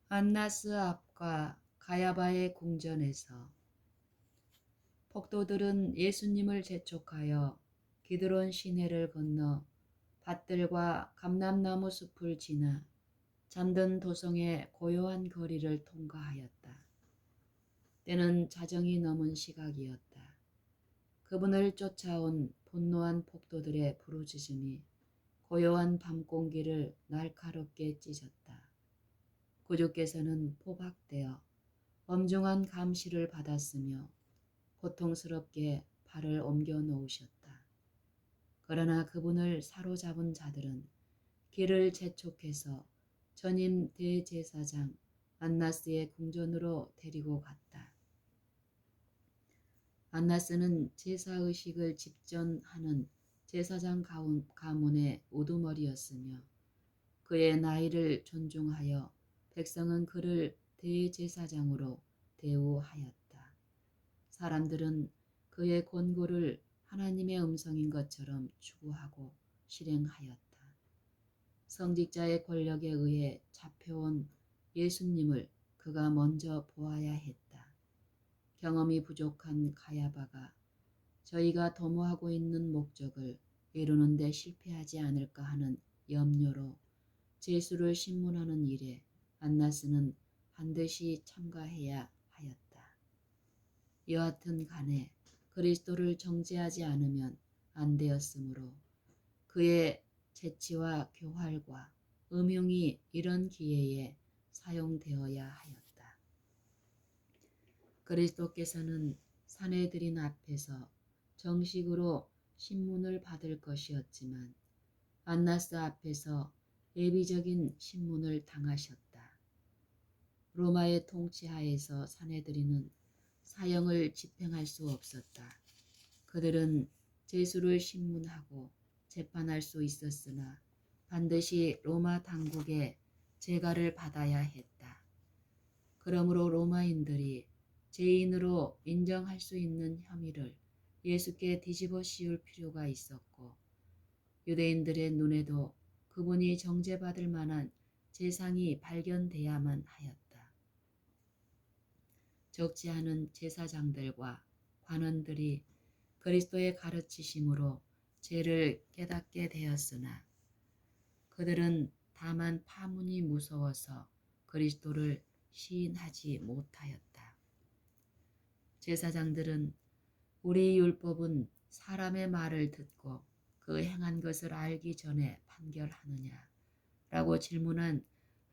안나스 앞과 가야바의 궁전에서 폭도들은 예수님을 재촉하여 기드론 시내를 건너 밭들과 감람나무 숲을 지나 잠든 도성의 고요한 거리를 통과하였다. 때는 자정이 넘은 시각이었다. 그분을 쫓아온 분노한 폭도들의 부르짖음이 고요한 밤 공기를 날카롭게 찢었다. 구주께서는 포박되어 엄중한 감시를 받았으며 고통스럽게 발을 옮겨 놓으셨다. 그러나 그분을 사로잡은 자들은 길을 재촉해서 전임 대제사장 안나스의 궁전으로 데리고 갔다. 안나스는 제사의식을 집전하는 제사장 가문의 우두머리였으며 그의 나이를 존중하여 백성은 그를 대제사장으로 대우하였다. 사람들은 그의 권고를 하나님의 음성인 것처럼 추구하고 실행하였다. 성직자의 권력에 의해 잡혀온 예수님을 그가 먼저 보아야 했다. 경험이 부족한 가야바가 저희가 도모하고 있는 목적을 이루는 데 실패하지 않을까 하는 염려로 제수를 신문하는 일에 안나스는 반드시 참가해야 하였다. 여하튼 간에 그리스도를 정죄하지 않으면 안 되었으므로 그의 재치와 교활과 음흉이 이런 기회에 사용되어야 하였다. 그리스도께서는 사내들인 앞에서 정식으로 신문을 받을 것이었지만 안나스 앞에서 예비적인 신문을 당하셨다. 로마의 통치하에서 사내들이는 사형을 집행할 수 없었다. 그들은 제수를 신문하고 재판할 수 있었으나 반드시 로마 당국의 재가를 받아야 했다. 그러므로 로마인들이 죄인으로 인정할 수 있는 혐의를 예수께 뒤집어 씌울 필요가 있었고 유대인들의 눈에도 그분이 정죄받을 만한 재상이 발견돼야만 하였다. 적지 않은 제사장들과 관원들이 그리스도의 가르치심으로 죄를 깨닫게 되었으나 그들은 다만 파문이 무서워서 그리스도를 시인하지 못하였다. 제사장들은 우리 율법은 사람의 말을 듣고 그 행한 것을 알기 전에 판결하느냐 라고 질문한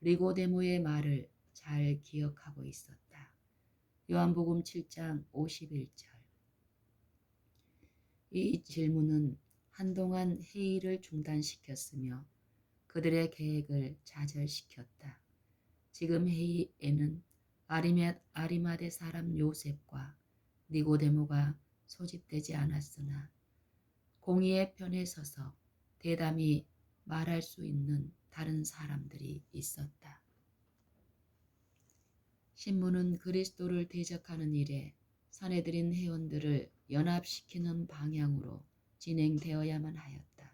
니고데모의 말을 잘 기억하고 있었다. 요한복음 7장 51절. 이 질문은 한동안 회의를 중단시켰으며 그들의 계획을 좌절시켰다. 지금 회의에는 아리마대 사람 요셉과 니고데모가 소집되지 않았으나 공의의 편에 서서 대담히 말할 수 있는 다른 사람들이 있었다. 신문은 그리스도를 대적하는 일에 사내들인 회원들을 연합시키는 방향으로 진행되어야만 하였다.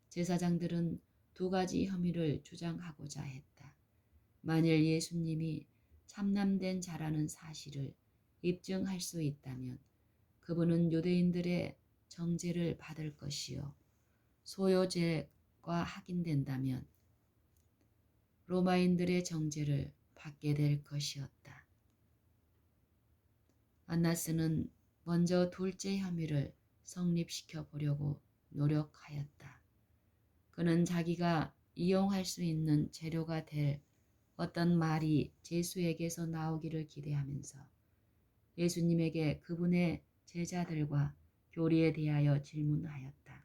제사장들은 두 가지 혐의를 주장하고자 했다. 만일 예수님이 참남된 자라는 사실을 입증할 수 있다면 그분은 유대인들의 정죄를 받을 것이요 소요죄가 확인된다면 로마인들의 정죄를 받게 될 것이었다. 안나스는 먼저 둘째 혐의를 성립시켜 보려고 노력하였다. 그는 자기가 이용할 수 있는 재료가 될 어떤 말이 제수에게서 나오기를 기대하면서 예수님에게 그분의 제자들과 교리에 대하여 질문하였다.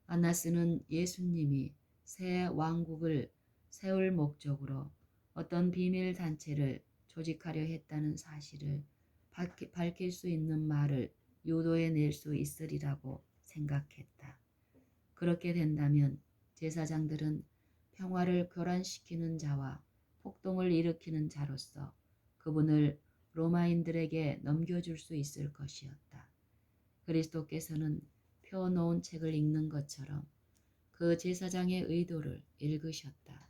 안나스는 예수님이 새 왕국을 세울 목적으로 어떤 비밀 단체를 조직하려 했다는 사실을 밝힐 수 있는 말을 유도해 낼 수 있으리라고 생각했다. 그렇게 된다면 제사장들은 평화를 교란시키는 자와 폭동을 일으키는 자로서 그분을 로마인들에게 넘겨줄 수 있을 것이었다. 그리스도께서는 펴놓은 책을 읽는 것처럼 그 제사장의 의도를 읽으셨다.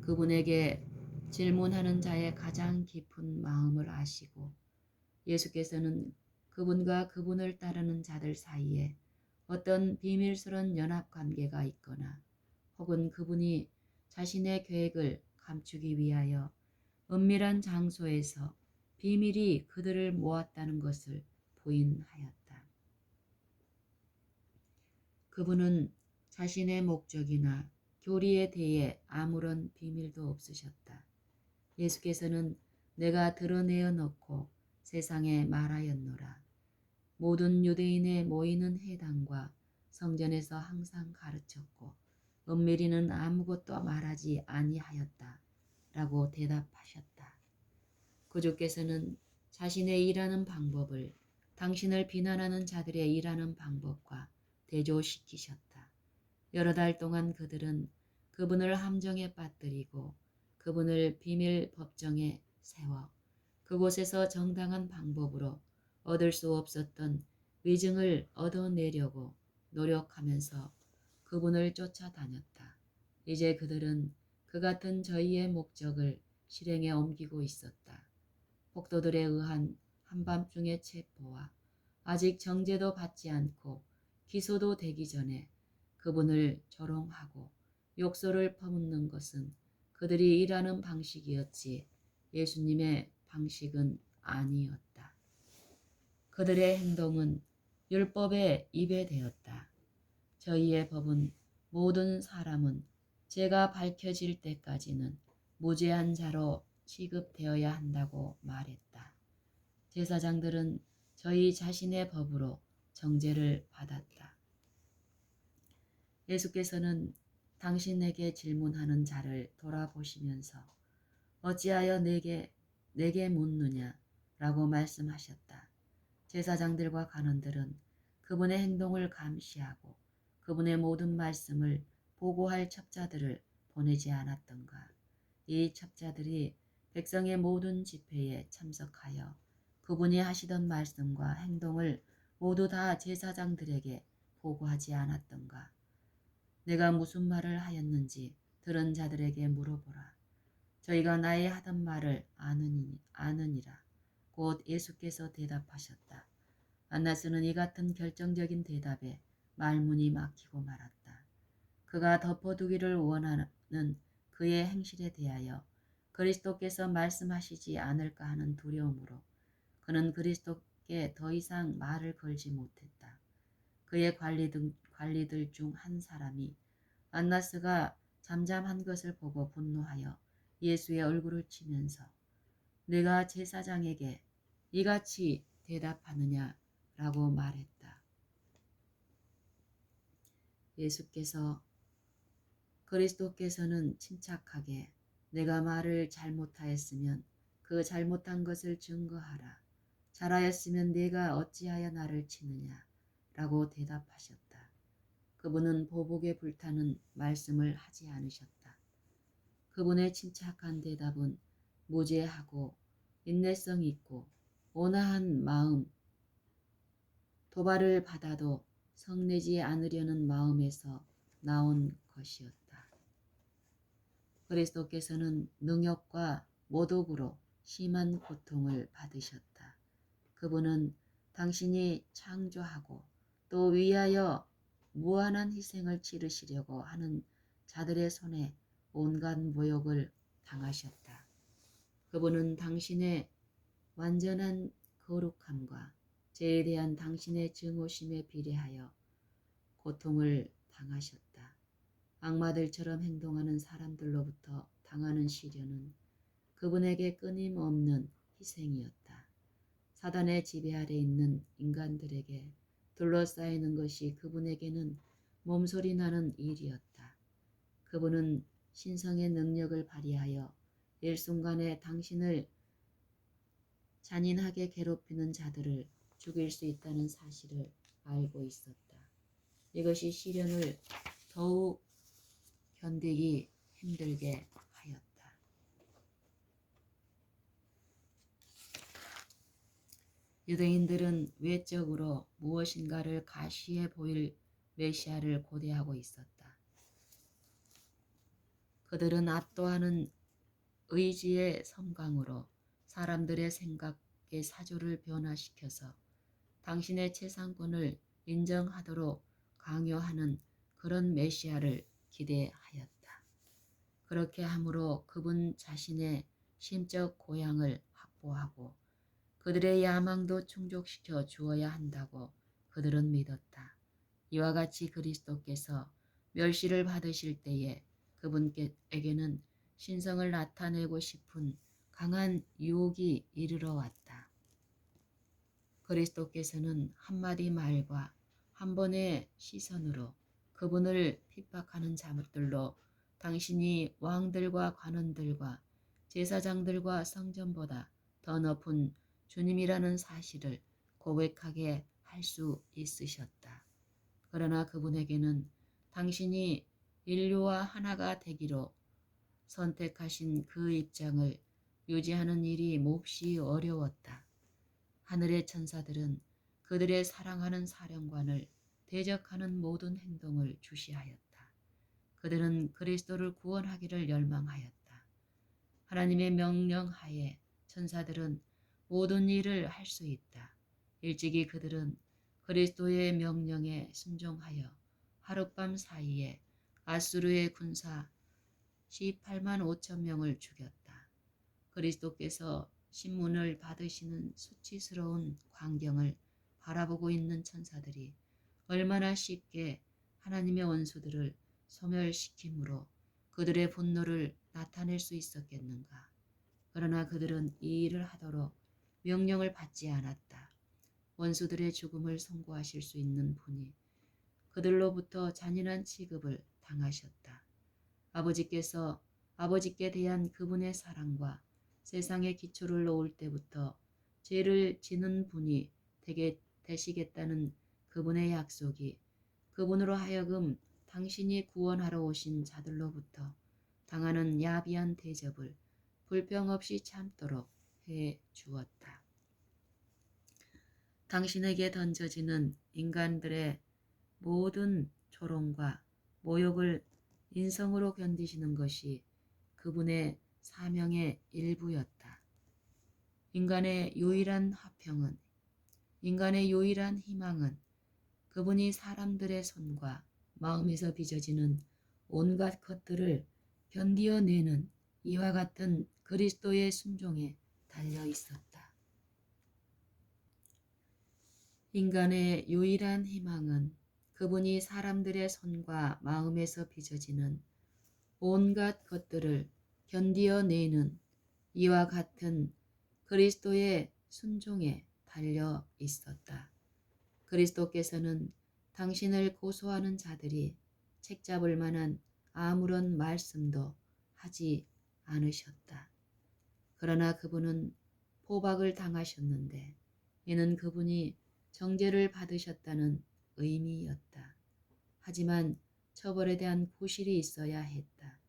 그분에게 질문하는 자의 가장 깊은 마음을 아시고 예수께서는 그분과 그분을 따르는 자들 사이에 어떤 비밀스러운 연합관계가 있거나 혹은 그분이 자신의 계획을 감추기 위하여 은밀한 장소에서 비밀이 그들을 모았다는 것을 부인하였다. 그분은 자신의 목적이나 교리에 대해 아무런 비밀도 없으셨다. 예수께서는 내가 드러내어 놓고 세상에 말하였노라. 모든 유대인의 모이는 회당과 성전에서 항상 가르쳤고 은밀히는 아무것도 말하지 아니하였다. 라고 대답하셨다. 구주께서는 자신의 일하는 방법을 당신을 비난하는 자들의 일하는 방법과 대조시키셨다. 여러 달 동안 그들은 그분을 함정에 빠뜨리고 그분을 비밀 법정에 세워 그곳에서 정당한 방법으로 얻을 수 없었던 위증을 얻어내려고 노력하면서 그분을 쫓아다녔다. 이제 그들은 그 같은 저희의 목적을 실행에 옮기고 있었다. 폭도들에 의한 한밤중의 체포와 아직 정죄도 받지 않고 기소도 되기 전에 그분을 조롱하고 욕설을 퍼붓는 것은 그들이 일하는 방식이었지 예수님의 방식은 아니었다. 그들의 행동은 율법의 입에 되었다. 저희의 법은 모든 사람은 죄가 밝혀질 때까지는 무죄한 자로 취급되어야 한다고 말했다. 제사장들은 저희 자신의 법으로 정죄를 받았다. 예수께서는 당신에게 질문하는 자를 돌아보시면서 어찌하여 내게 묻느냐 라고 말씀하셨다. 제사장들과 관원들은 그분의 행동을 감시하고 그분의 모든 말씀을 보고할 첩자들을 보내지 않았던가. 이 첩자들이 백성의 모든 집회에 참석하여 그분이 하시던 말씀과 행동을 모두 다 제사장들에게 보고하지 않았던가. 내가 무슨 말을 하였는지 들은 자들에게 물어보라. 저희가 나의 하던 말을 아느니라. 곧 예수께서 대답하셨다. 안나스는 이 같은 결정적인 대답에 말문이 막히고 말았다. 그가 덮어두기를 원하는 그의 행실에 대하여 그리스도께서 말씀하시지 않을까 하는 두려움으로 그는 그리스도께 더 이상 말을 걸지 못했다. 그의 관리들 중 한 사람이 안나스가 잠잠한 것을 보고 분노하여 예수의 얼굴을 치면서 내가 제사장에게 이같이 대답하느냐 라고 말했다. 그리스도께서는 침착하게 내가 말을 잘못하였으면 그 잘못한 것을 증거하라. 잘하였으면 네가 어찌하여 나를 치느냐 라고 대답하셨다. 그분은 보복에 불타는 말씀을 하지 않으셨다. 그분의 침착한 대답은 무죄하고 인내성 있고 온화한 마음, 도발을 받아도 성내지 않으려는 마음에서 나온 것이었다. 그리스도께서는 능욕과 모독으로 심한 고통을 받으셨다. 그분은 당신이 창조하고 또 위하여 무한한 희생을 치르시려고 하는 자들의 손에 온갖 모욕을 당하셨다. 그분은 당신의 완전한 거룩함과 죄에 대한 당신의 증오심에 비례하여 고통을 당하셨다. 악마들처럼 행동하는 사람들로부터 당하는 시련은 그분에게 끊임없는 희생이었다. 사단의 지배 아래 있는 인간들에게 둘러싸이는 것이 그분에게는 몸소리 나는 일이었다. 그분은 신성의 능력을 발휘하여 일순간에 당신을 잔인하게 괴롭히는 자들을 죽일 수 있다는 사실을 알고 있었다. 이것이 시련을 더욱 견디기 힘들게 하였다. 유대인들은 외적으로 무엇인가를 가시해 보일 메시아를 고대하고 있었다. 그들은 압도하는 의지의 섬광으로 사람들의 생각의 사조를 변화시켜서 당신의 재산권을 인정하도록 강요하는 그런 메시아를 기대하였다. 그렇게 함으로 그분 자신의 심적 고향을 확보하고 그들의 야망도 충족시켜 주어야 한다고 그들은 믿었다. 이와 같이 그리스도께서 멸시를 받으실 때에 그분에게는 신성을 나타내고 싶은 강한 유혹이 이르러 왔다. 그리스도께서는 한마디 말과 한 번의 시선으로 그분을 핍박하는 자들로 당신이 왕들과 관원들과 제사장들과 성전보다 더 높은 주님이라는 사실을 고백하게 할 수 있으셨다. 그러나 그분에게는 당신이 인류와 하나가 되기로 선택하신 그 입장을 유지하는 일이 몹시 어려웠다. 하늘의 천사들은 그들의 사랑하는 사령관을 대적하는 모든 행동을 주시하였다. 그들은 그리스도를 구원하기를 열망하였다. 하나님의 명령하에 천사들은 모든 일을 할 수 있다. 일찍이 그들은 그리스도의 명령에 순종하여 하룻밤 사이에 아수르의 군사 18만 5천 명을 죽였다. 그리스도께서 신문을 받으시는 수치스러운 광경을 바라보고 있는 천사들이 얼마나 쉽게 하나님의 원수들을 소멸시키므로 그들의 분노를 나타낼 수 있었겠는가. 그러나 그들은 이 일을 하도록 명령을 받지 않았다. 원수들의 죽음을 선고하실 수 있는 분이 그들로부터 잔인한 취급을 당하셨다. 아버지께 대한 그분의 사랑과 세상의 기초를 놓을 때부터 죄를 지는 분이 되시겠다는 그분의 약속이 그분으로 하여금 당신이 구원하러 오신 자들로부터 당하는 야비한 대접을 불평 없이 참도록 해 주었다. 당신에게 던져지는 인간들의 모든 조롱과 모욕을 인성으로 견디시는 것이 그분의 사명의 일부였다. 인간의 유일한 희망은 그분이 사람들의 손과 마음에서 빚어지는 온갖 것들을 견디어내는 이와 같은 그리스도의 순종에 달려 있었다. 인간의 유일한 희망은 그분이 사람들의 손과 마음에서 빚어지는 온갖 것들을 견디어내는 이와 같은 그리스도의 순종에 달려 있었다. 그리스도께서는 당신을 고소하는 자들이 책잡을 만한 아무런 말씀도 하지 않으셨다. 그러나 그분은 포박을 당하셨는데 이는 그분이 정죄를 받으셨다는 의미였다. 하지만 처벌에 대한 구실이 있어야 했다.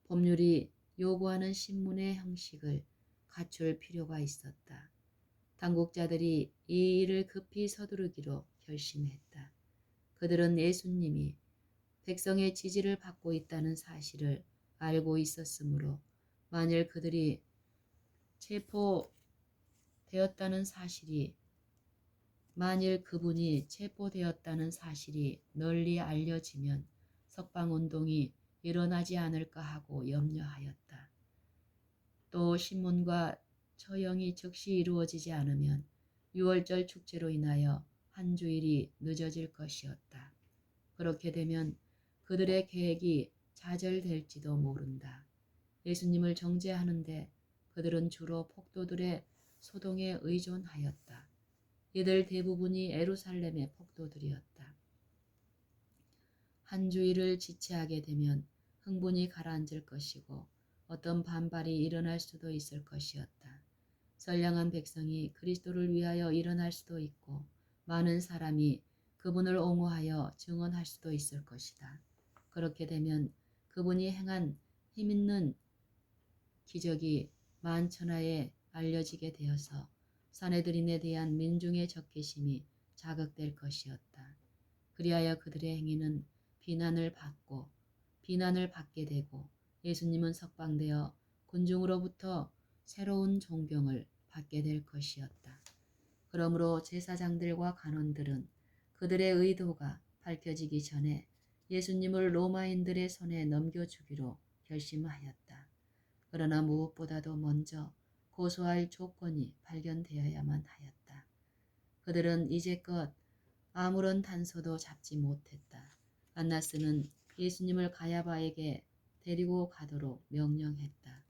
법률이 요구하는 신문의 형식을 갖출 필요가 있었다. 당국자들이 이 일을 급히 서두르기로 결심했다. 그들은 예수님이 백성의 지지를 받고 있다는 사실을 알고 있었으므로 만일 그들이 그분이 체포되었다는 사실이 널리 알려지면 석방운동이 일어나지 않을까 하고 염려하였다. 또 신문과 처형이 즉시 이루어지지 않으면 6월절 축제로 인하여 한 주일이 늦어질 것이었다. 그렇게 되면 그들의 계획이 좌절될지도 모른다. 예수님을 정죄하는데 그들은 주로 폭도들의 소동에 의존하였다. 이들 대부분이 예루살렘의 폭도들이었다. 한 주일을 지체하게 되면 흥분이 가라앉을 것이고 어떤 반발이 일어날 수도 있을 것이었다. 선량한 백성이 그리스도를 위하여 일어날 수도 있고 많은 사람이 그분을 옹호하여 증언할 수도 있을 것이다. 그렇게 되면 그분이 행한 힘있는 기적이 만천하에 알려지게 되어서 사내들인에 대한 민중의 적개심이 자극될 것이었다. 그리하여 그들의 행위는 비난을 받게 되고 예수님은 석방되어 군중으로부터 새로운 존경을 받게 될 것이었다. 그러므로 제사장들과 간원들은 그들의 의도가 밝혀지기 전에 예수님을 로마인들의 손에 넘겨주기로 결심하였다. 그러나 무엇보다도 먼저 고소할 조건이 발견되어야만 하였다. 그들은 이제껏 아무런 단서도 잡지 못했다. 안나스는 예수님을 가야바에게 데리고 가도록 명령했다.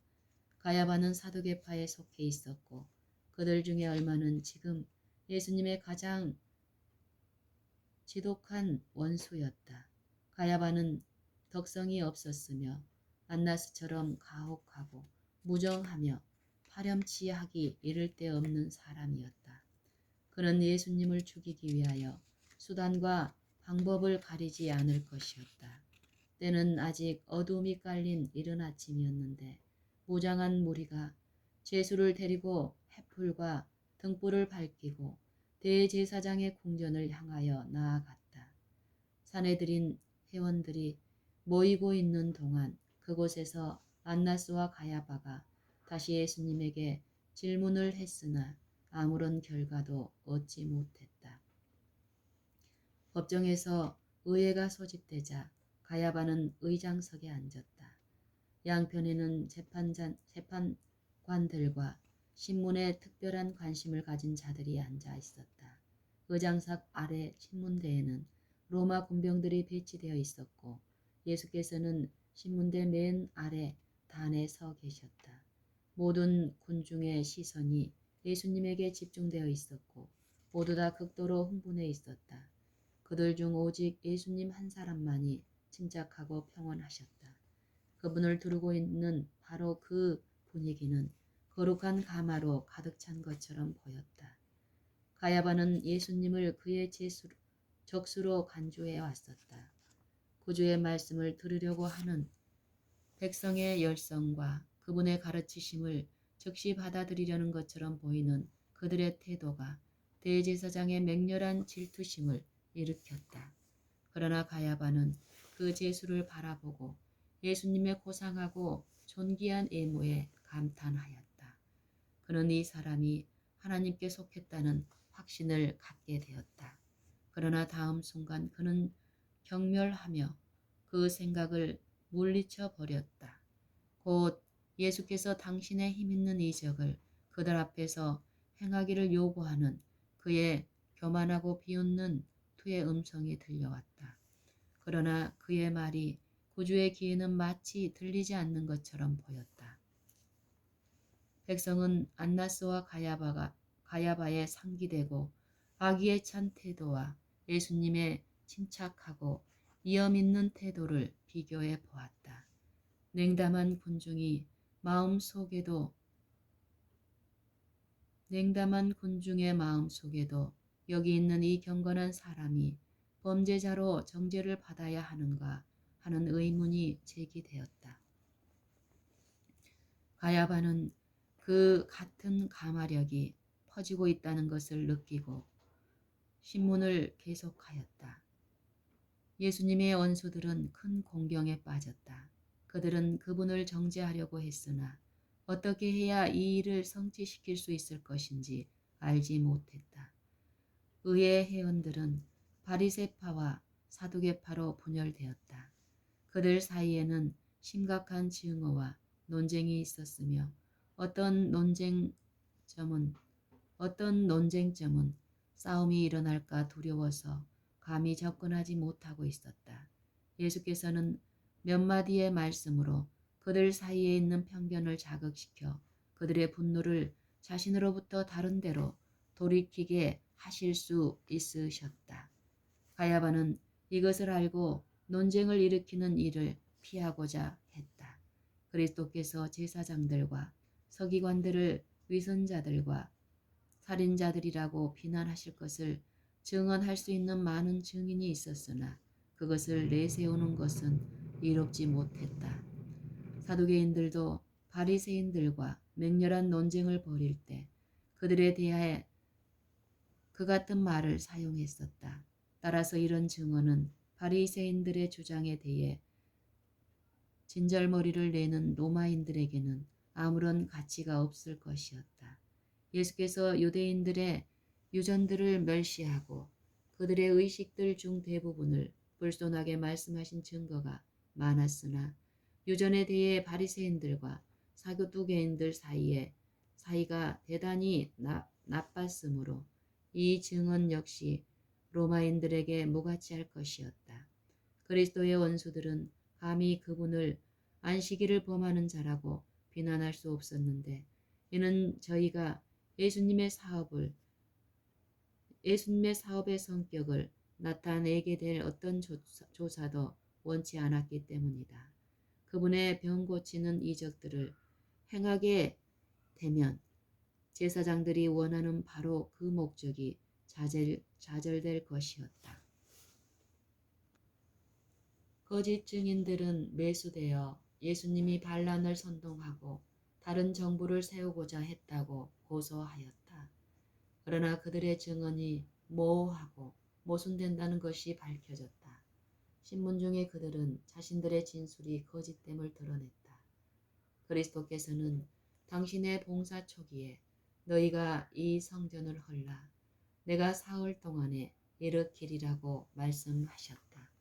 가야바는 사두개파에 속해 있었고 그들 중에 얼마는 지금 예수님의 가장 지독한 원수였다. 가야바는 덕성이 없었으며 안나스처럼 가혹하고 무정하며 파렴치하기 이를 데 없는 사람이었다. 그는 예수님을 죽이기 위하여 수단과 방법을 가리지 않을 것이었다. 때는 아직 어둠이 깔린 이른 아침이었는데 무장한 무리가 죄수를 데리고 횃불과 등불을 밝히고 대제사장의 궁전을 향하여 나아갔다. 사내들인 회원들이 모이고 있는 동안 그곳에서 안나스와 가야바가 다시 예수님에게 질문을 했으나 아무런 결과도 얻지 못했다. 법정에서 의회가 소집되자 가야바는 의장석에 앉았다. 양편에는 재판관들과 신문에 특별한 관심을 가진 자들이 앉아 있었다. 의장석 아래 신문대에는 로마 군병들이 배치되어 있었고 예수께서는 신문대 맨 아래 단에 서 계셨다. 모든 군중의 시선이 예수님에게 집중되어 있었고 모두 다 극도로 흥분해 있었다. 그들 중 오직 예수님 한 사람만이 침착하고 평온하셨다. 그분을 두르고 있는 바로 그 분위기는 거룩한 가마로 가득 찬 것처럼 보였다. 가야바는 예수님을 그의 적수로 간주해 왔었다. 구주의 말씀을 들으려고 하는 백성의 열성과 그분의 가르치심을 즉시 받아들이려는 것처럼 보이는 그들의 태도가 대제사장의 맹렬한 질투심을 일으켰다. 그러나 가야바는 그 제수를 바라보고 예수님의 고상하고 존귀한 외모에 감탄하였다. 그는 이 사람이 하나님께 속했다는 확신을 갖게 되었다. 그러나 다음 순간 그는 경멸하며 그 생각을 물리쳐 버렸다. 곧 예수께서 당신의 힘있는 이적을 그들 앞에서 행하기를 요구하는 그의 교만하고 비웃는 투의 음성이 들려왔다. 그러나 그의 말이 구주의 귀에는 마치 들리지 않는 것처럼 보였다. 백성은 안나스와 가야바의 상기되고 악의에 찬 태도와 예수님의 침착하고 위엄 있는 태도를 비교해 보았다. 냉담한 군중의 마음 속에도 여기 있는 이 경건한 사람이 범죄자로 정죄를 받아야 하는가 하는 의문이 제기되었다. 가야바는 그 같은 가마력이 퍼지고 있다는 것을 느끼고 신문을 계속하였다. 예수님의 원수들은 큰 공경에 빠졌다. 그들은 그분을 정죄하려고 했으나 어떻게 해야 이 일을 성취시킬 수 있을 것인지 알지 못했다. 의회 회원들은 바리새파와 사두개파로 분열되었다. 그들 사이에는 심각한 증오와 논쟁이 있었으며 어떤 논쟁점은 싸움이 일어날까 두려워서 감히 접근하지 못하고 있었다. 예수께서는 몇 마디의 말씀으로 그들 사이에 있는 편견을 자극시켜 그들의 분노를 자신으로부터 다른 데로 돌이키게 하실 수 있으셨다. 가야바는 이것을 알고 논쟁을 일으키는 일을 피하고자 했다. 그리스도께서 제사장들과 서기관들을 위선자들과 살인자들이라고 비난하실 것을 증언할 수 있는 많은 증인이 있었으나 그것을 내세우는 것은 이롭지 못했다. 사두개인들도 바리새인들과 맹렬한 논쟁을 벌일 때 그들에 대해 그 같은 말을 사용했었다. 따라서 이런 증언은 바리새인들의 주장에 대해 진절머리를 내는 로마인들에게는 아무런 가치가 없을 것이었다. 예수께서 유대인들의 유전들을 멸시하고 그들의 의식들 중 대부분을 불손하게 말씀하신 증거가 많았으나 유전에 대해 바리새인들과 사교두개인들 사이가 대단히 나빴으므로 이 증언 역시 로마인들에게 무가치할 것이었다. 그리스도의 원수들은 감히 그분을 안식일을 범하는 자라고 비난할 수 없었는데 이는 저희가 예수님의 사업의 성격을 나타내게 될 어떤 조사도 원치 않았기 때문이다. 그분의 병 고치는 이적들을 행하게 되면 제사장들이 원하는 바로 그 목적이 좌절될 것이었다. 거짓 증인들은 매수되어 예수님이 반란을 선동하고 다른 정부를 세우고자 했다고 고소하였다. 그러나 그들의 증언이 모호하고 모순된다는 것이 밝혀졌다. 신문 중에 그들은 자신들의 진술이 거짓됨을 드러냈다. 그리스도께서는 당신의 봉사 초기에 너희가 이 성전을 헐라 내가 사흘 동안에 일으키리라고 말씀하셨다.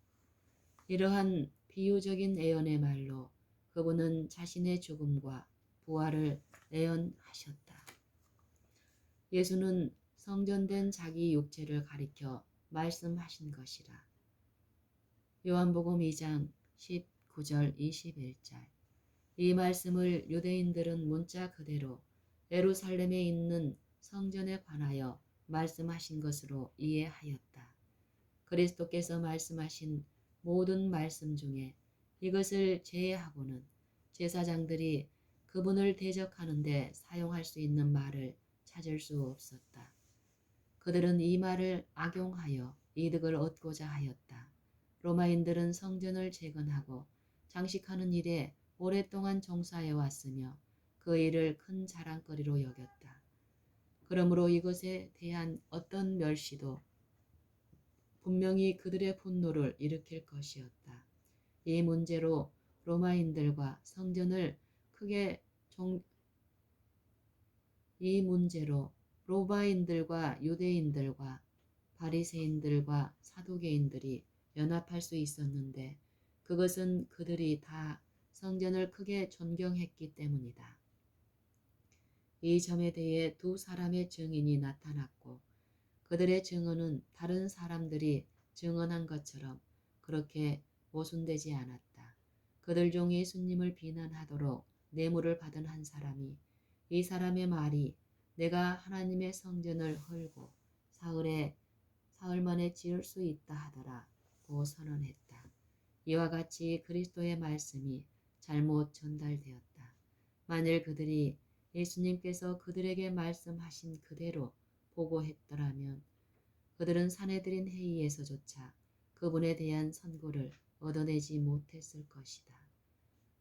이러한 비유적인 예언의 말로 그분은 자신의 죽음과 부활을 예언하셨다. 예수는 성전된 자기 육체를 가리켜 말씀하신 것이라. 요한복음 2장 19절 21절. 이 말씀을 유대인들은 문자 그대로 예루살렘에 있는 성전에 관하여 말씀하신 것으로 이해하였다. 그리스도께서 말씀하신 모든 말씀 중에 이것을 제외하고는 제사장들이 그분을 대적하는 데 사용할 수 있는 말을 찾을 수 없었다. 그들은 이 말을 악용하여 이득을 얻고자 하였다. 로마인들은 성전을 재건하고 장식하는 일에 오랫동안 종사해 왔으며 그 일을 큰 자랑거리로 여겼다. 그러므로 이것에 대한 어떤 멸시도 분명히 그들의 분노를 일으킬 것이었다. 이 문제로 로마인들과 성전을 크게 이 문제로 로마인들과 유대인들과 바리새인들과 사두개인들이 연합할 수 있었는데 그것은 그들이 다 성전을 크게 존경했기 때문이다. 이 점에 대해 두 사람의 증인이 나타났고 그들의 증언은 다른 사람들이 증언한 것처럼 그렇게 모순되지 않았다. 그들 중 예수님을 비난하도록 뇌물을 받은 한 사람이 이 사람의 말이 내가 하나님의 성전을 헐고 사흘 만에 지을 수 있다 하더라고 선언했다. 이와 같이 그리스도의 말씀이 잘못 전달되었다. 만일 그들이 예수님께서 그들에게 말씀하신 그대로 보고했더라면 그들은 사내들인 회의에서조차 그분에 대한 선고를 얻어내지 못했을 것이다.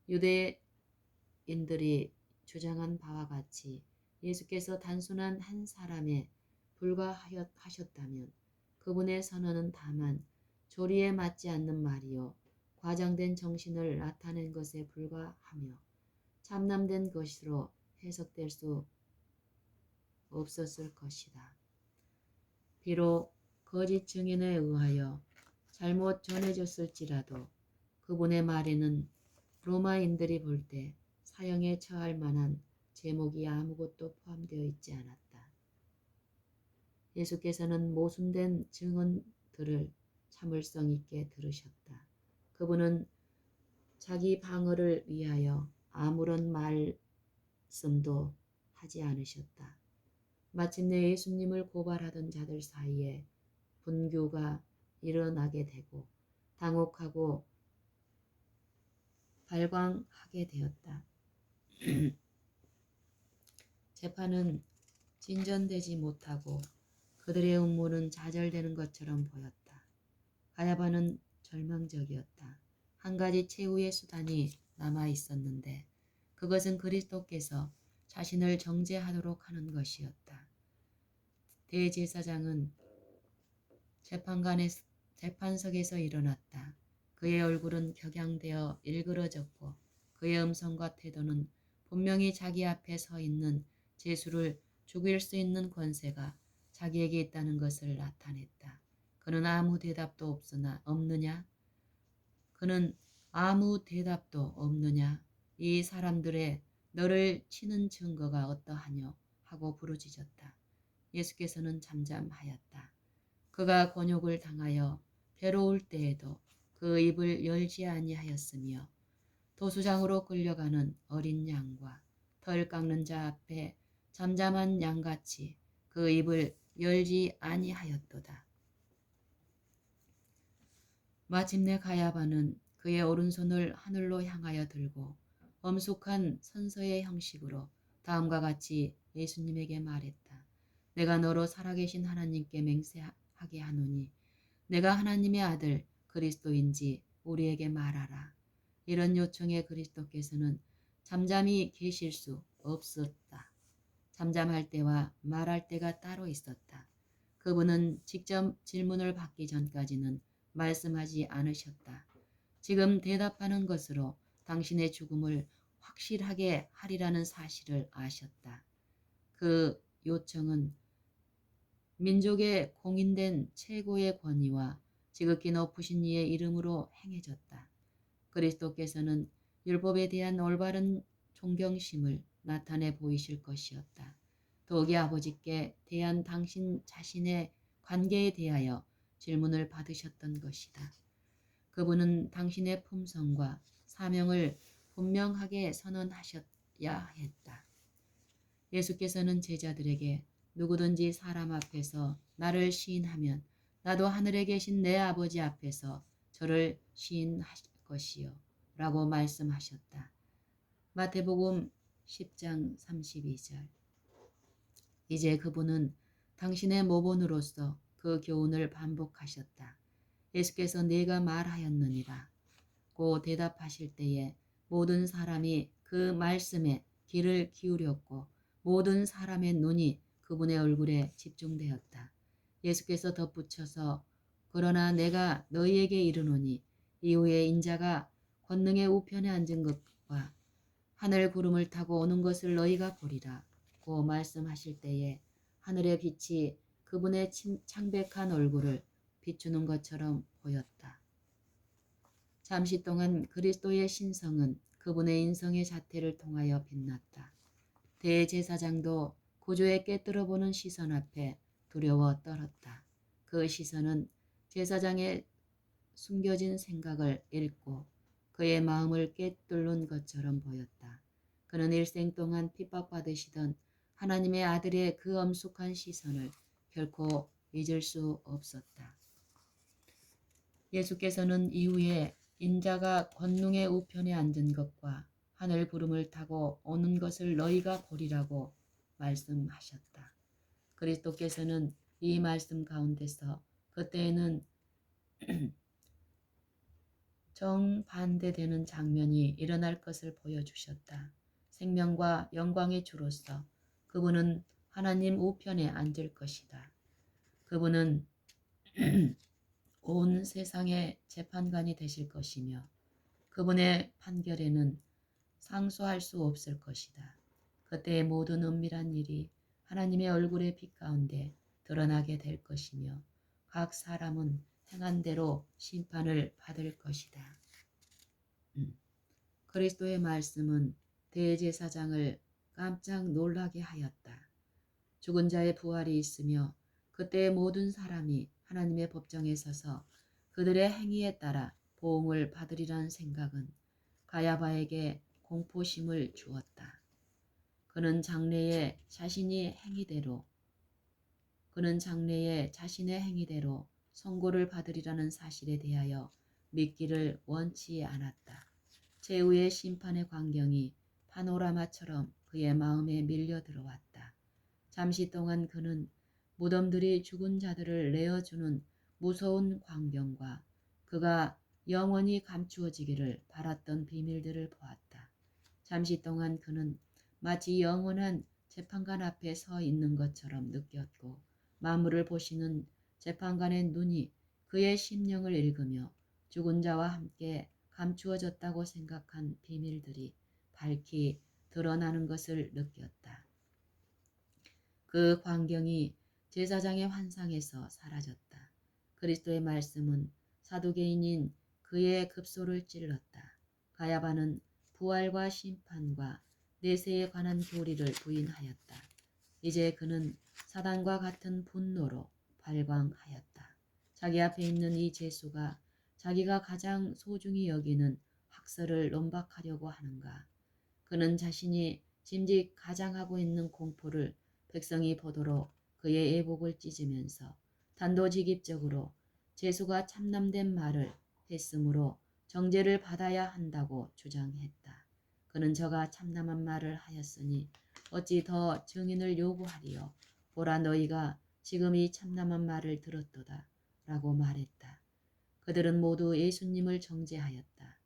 유대인들이 주장한 바와 같이 예수께서 단순한 한 사람에 불과하셨다면 그분의 선언은 다만 조리에 맞지 않는 말이요 과장된 정신을 나타낸 것에 불과하며 참남된 것으로 해석될 수 없었을 것이다. 비록 거짓 증인에 의하여 잘못 전해졌을지라도 그분의 말에는 로마인들이 볼 때 사형에 처할 만한 제목이 아무것도 포함되어 있지 않았다. 예수께서는 모순된 증언들을 참을성 있게 들으셨다. 그분은 자기 방어를 위하여 아무런 말씀도 하지 않으셨다. 마침내 예수님을 고발하던 자들 사이에 분규가 일어나게 되고 당혹하고 발광하게 되었다. 재판은 진전되지 못하고 그들의 음모는 좌절되는 것처럼 보였다. 가야바는 절망적이었다. 한 가지 최후의 수단이 남아 있었는데 그것은 그리스도께서 자신을 정죄하도록 하는 것이었다. 대제사장은 재판석에서 일어났다. 그의 얼굴은 격양되어 일그러졌고 그의 음성과 태도는 분명히 자기 앞에 서 있는 제수를 죽일 수 있는 권세가 자기에게 있다는 것을 나타냈다. 그는 아무 대답도 없느냐? 그는 아무 대답도 없느냐? 이 사람들의 너를 치는 증거가 어떠하뇨? 하고 부르짖었다. 예수께서는 잠잠하였다. 그가 곤욕을 당하여 괴로울 때에도 그 입을 열지 아니하였으며 도수장으로 끌려가는 어린 양과 털 깎는 자 앞에 잠잠한 양같이 그 입을 열지 아니하였도다. 마침내 가야바는 그의 오른손을 하늘로 향하여 들고 엄숙한 선서의 형식으로 다음과 같이 예수님에게 말했다. 내가 너로 살아계신 하나님께 맹세하게 하노니 내가 하나님의 아들 그리스도인지 우리에게 말하라. 이런 요청에 그리스도께서는 잠잠히 계실 수 없었다. 잠잠할 때와 말할 때가 따로 있었다. 그분은 직접 질문을 받기 전까지는 말씀하지 않으셨다. 지금 대답하는 것으로 당신의 죽음을 확실하게 하리라는 사실을 아셨다. 그 요청은 민족의 공인된 최고의 권위와 지극히 높으신 이의 이름으로 행해졌다. 그리스도께서는 율법에 대한 올바른 존경심을 나타내 보이실 것이었다. 더욱이 아버지께 대한 당신 자신의 관계에 대하여 질문을 받으셨던 것이다. 그분은 당신의 품성과 사명을 분명하게 선언하셔야 했다. 예수께서는 제자들에게 누구든지 사람 앞에서 나를 시인하면 나도 하늘에 계신 내 아버지 앞에서 저를 시인할 것이요 라고 말씀하셨다. 마태복음 10장 32절. 이제 그분은 당신의 모본으로서 그 교훈을 반복하셨다. 예수께서 네가 말하였느니라 고 대답하실 때에 모든 사람이 그 말씀에 귀를 기울였고 모든 사람의 눈이 그분의 얼굴에 집중되었다. 예수께서 덧붙여서 그러나 내가 너희에게 이르노니 이후에 인자가 권능의 우편에 앉은 것과 하늘 구름을 타고 오는 것을 너희가 보리라 고 말씀하실 때에 하늘의 빛이 그분의 창백한 얼굴을 비추는 것처럼 보였다. 잠시 동안 그리스도의 신성은 그분의 인성의 자태를 통하여 빛났다. 대제사장도 구주의 꿰뚫어보는 시선 앞에 두려워 떨었다. 그 시선은 제사장의 숨겨진 생각을 읽고 그의 마음을 꿰뚫는 것처럼 보였다. 그는 일생 동안 핍박받으시던 하나님의 아들의 그 엄숙한 시선을 결코 잊을 수 없었다. 예수께서는 이후에 인자가 권능의 우편에 앉은 것과 하늘 구름을 타고 오는 것을 너희가 보리라고 말씀하셨다. 그리스도께서는 이 말씀 가운데서 그때에는 정반대되는 장면이 일어날 것을 보여주셨다. 생명과 영광의 주로서 그분은 하나님 우편에 앉을 것이다. 그분은 온 세상의 재판관이 되실 것이며 그분의 판결에는 상소할 수 없을 것이다. 그때의 모든 은밀한 일이 하나님의 얼굴의 빛 가운데 드러나게 될 것이며 각 사람은 행한 대로 심판을 받을 것이다. 그리스도의 말씀은 대제사장을 깜짝 놀라게 하였다. 죽은 자의 부활이 있으며 그때의 모든 사람이 하나님의 법정에 서서 그들의 행위에 따라 보응을 받으리라는 생각은 가야바에게 공포심을 주었다. 그는 장래에 자신의 행위대로 선고를 받으리라는 사실에 대하여 믿기를 원치 않았다. 최후의 심판의 광경이 파노라마처럼 그의 마음에 밀려 들어왔다. 잠시 동안 그는 무덤들이 죽은 자들을 내어주는 무서운 광경과 그가 영원히 감추어지기를 바랐던 비밀들을 보았다. 잠시 동안 그는 마치 영원한 재판관 앞에 서 있는 것처럼 느꼈고 만물을 보시는 재판관의 눈이 그의 심령을 읽으며 죽은 자와 함께 감추어졌다고 생각한 비밀들이 밝히 드러나는 것을 느꼈다. 그 광경이 제사장의 환상에서 사라졌다. 그리스도의 말씀은 사두개인인 그의 급소를 찔렀다. 가야바는 부활과 심판과 내세에 관한 교리를 부인하였다. 이제 그는 사단과 같은 분노로 발광하였다. 자기 앞에 있는 이 죄수가 자기가 가장 소중히 여기는 학설을 논박하려고 하는가. 그는 자신이 짐짓 가장하고 있는 공포를 백성이 보도록 그의 애복을 찢으면서 단도직입적으로 죄수가 참남된 말을 했으므로 정죄를 받아야 한다고 주장했다. 그는 저가 참남한 말을 하였으니 어찌 더 증인을 요구하리요. 보라, 너희가 지금 이 참남한 말을 들었도다 라고 말했다. 그들은 모두 예수님을 정죄하였다.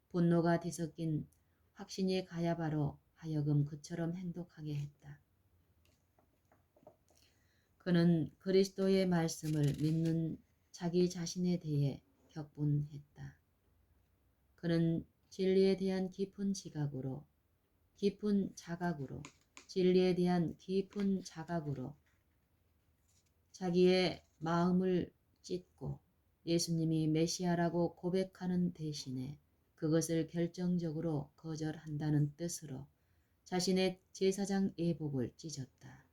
분노가 뒤섞인 확신이 가야바로 하여금 그처럼 행동하게 했다. 그는 그리스도의 말씀을 믿는 자기 자신에 대해 격분했다. 그는 진리에 대한 깊은 진리에 대한 깊은 자각으로 자기의 마음을 찢고 예수님이 메시아라고 고백하는 대신에 그것을 결정적으로 거절한다는 뜻으로 자신의 제사장 예복을 찢었다.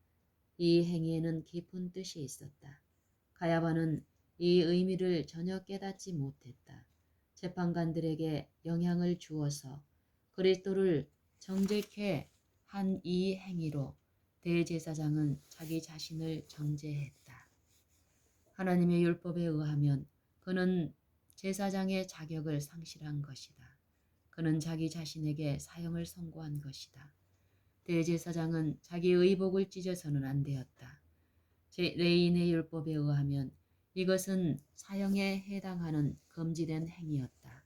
이 행위에는 깊은 뜻이 있었다. 가야바는 이 의미를 전혀 깨닫지 못했다. 재판관들에게 영향을 주어서 그리스도를 정죄케 한 이 행위로 대제사장은 자기 자신을 정죄했다. 하나님의 율법에 의하면 그는 제사장의 자격을 상실한 것이다. 그는 자기 자신에게 사형을 선고한 것이다. 대제사장은 자기 의복을 찢어서는 안 되었다. 레인의 율법에 의하면 이것은 사형에 해당하는 금지된 행위였다.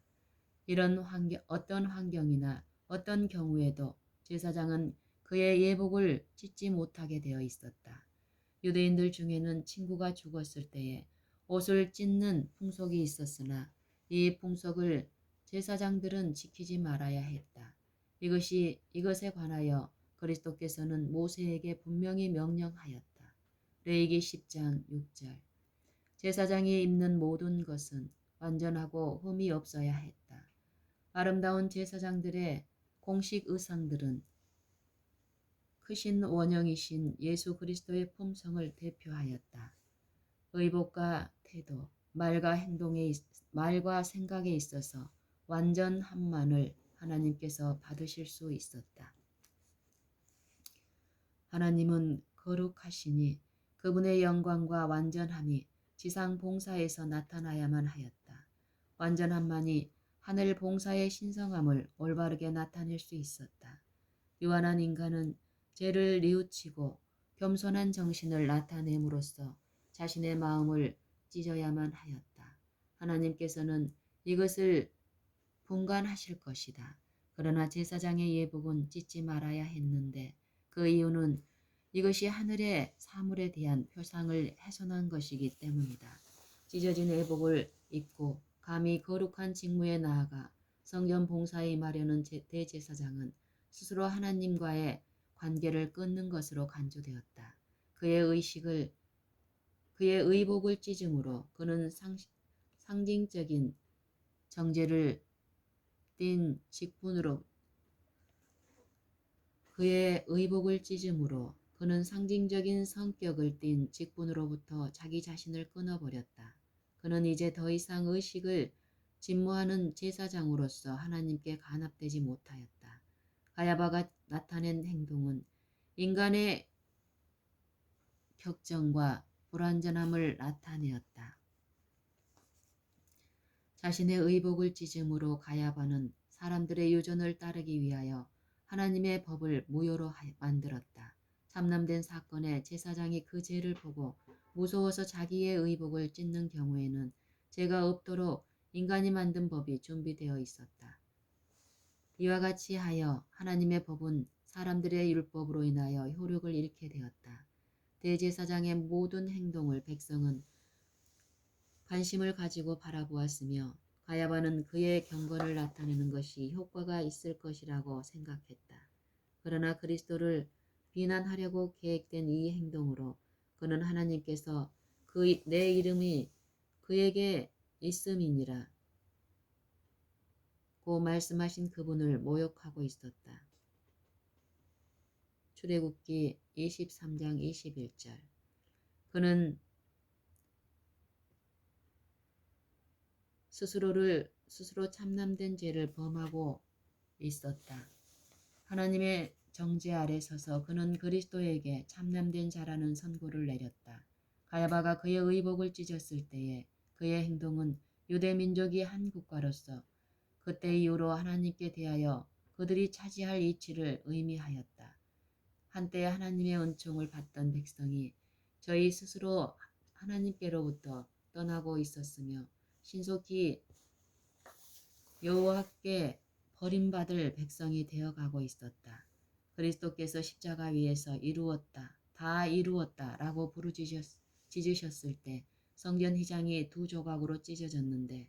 어떤 환경이나 어떤 경우에도 제사장은 그의 예복을 찢지 못하게 되어 있었다. 유대인들 중에는 친구가 죽었을 때에 옷을 찢는 풍속이 있었으나 이 풍속을 제사장들은 지키지 말아야 했다. 이것에 관하여 그리스도께서는 모세에게 분명히 명령하였다. 레위기 10장 6절. 제사장이 입는 모든 것은 완전하고 흠이 없어야 했다. 아름다운 제사장들의 공식 의상들은 크신 원형이신 예수 그리스도의 품성을 대표하였다. 의복과 태도, 말과 생각에 있어서 완전함만을 하나님께서 받으실 수 있었다. 하나님은 거룩하시니 그분의 영광과 완전함이 지상 봉사에서 나타나야만 하였다. 완전함만이 하늘 봉사의 신성함을 올바르게 나타낼 수 있었다. 유한한 인간은 죄를 뉘우치고 겸손한 정신을 나타냄으로써 자신의 마음을 찢어야만 하였다. 하나님께서는 이것을 분간하실 것이다. 그러나 제사장의 예복은 찢지 말아야 했는데 그 이유는 이것이 하늘의 사물에 대한 표상을 훼손한 것이기 때문이다. 찢어진 예복을 입고 감히 거룩한 직무에 나아가 성전 봉사에 임하려는 대제사장은 스스로 하나님과의 관계를 끊는 것으로 간주되었다. 그의 의복을 찢음으로 그는 상징적인 정죄를 띤 직분으로 그의 의복을 찢음으로 그는 상징적인 성격을 띤 직분으로부터 자기 자신을 끊어버렸다. 그는 이제 더 이상 의식을 직무하는 제사장으로서 하나님께 간합되지 못하였다. 가야바가 나타낸 행동은 인간의 격정과 불완전함을 나타내었다. 자신의 의복을 찢음으로 가야바는 사람들의 유전을 따르기 위하여 하나님의 법을 무효로 만들었다. 참남된 사건에 제사장이 그 죄를 보고 무서워서 자기의 의복을 찢는 경우에는 죄가 없도록 인간이 만든 법이 준비되어 있었다. 이와 같이 하여 하나님의 법은 사람들의 율법으로 인하여 효력을 잃게 되었다. 대제사장의 모든 행동을 백성은 관심을 가지고 바라보았으며 가야바는 그의 경건을 나타내는 것이 효과가 있을 것이라고 생각했다. 그러나 그리스도를 비난하려고 계획된 이 행동으로 그는 하나님께서 내 이름이 그에게 있음이니라 고 말씀하신 그분을 모욕하고 있었다. 출애굽기 23장 21절. 그는 스스로 참남된 죄를 범하고 있었다. 하나님의 정죄 아래 서서 그는 그리스도에게 참남된 자라는 선고를 내렸다. 가야바가 그의 의복을 찢었을 때에 그의 행동은 유대 민족이 한 국가로서 그때 이후로 하나님께 대하여 그들이 차지할 이치를 의미하였다. 한때 하나님의 은총을 받던 백성이 저희 스스로 하나님께로부터 떠나고 있었으며 신속히 여호와께 버림받을 백성이 되어가고 있었다. 그리스도께서 십자가 위에서 이루었다, 다 이루었다 라고 부르짖으셨을 때 성전 휘장이 두 조각으로 찢어졌는데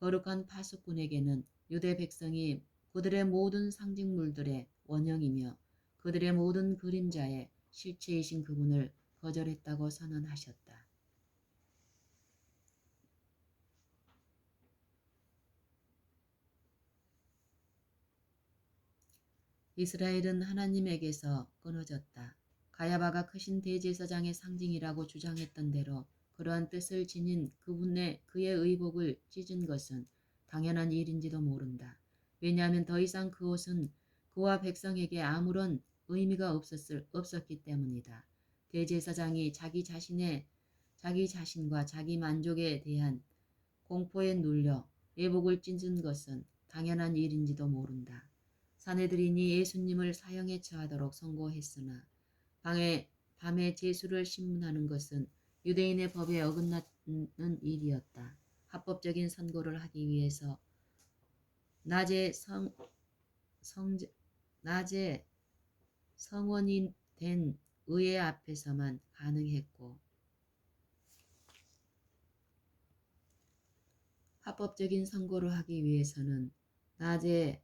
거룩한 파수꾼에게는 유대 백성이 그들의 모든 상징물들의 원형이며 그들의 모든 그림자의 실체이신 그분을 거절했다고 선언하셨다. 이스라엘은 하나님에게서 끊어졌다. 가야바가 크신 대제사장의 상징이라고 주장했던 대로 그러한 뜻을 지닌 그의 의복을 찢은 것은 당연한 일인지도 모른다. 왜냐하면 더 이상 그 옷은 그와 백성에게 아무런 의미가 없었기 때문이다. 대제사장이 자기 자신과 자기 만족에 대한 공포에 눌려 의복을 찢은 것은 당연한 일인지도 모른다. 사내들인이 예수님을 사형에 처하도록 선고했으나 밤에 제수를 심문하는 것은 유대인의 법에 어긋나는 일이었다. 합법적인 선고를 하기 위해서 낮에 성원이 된 의회 앞에서만 가능했고 합법적인 선고를 하기 위해서는 낮에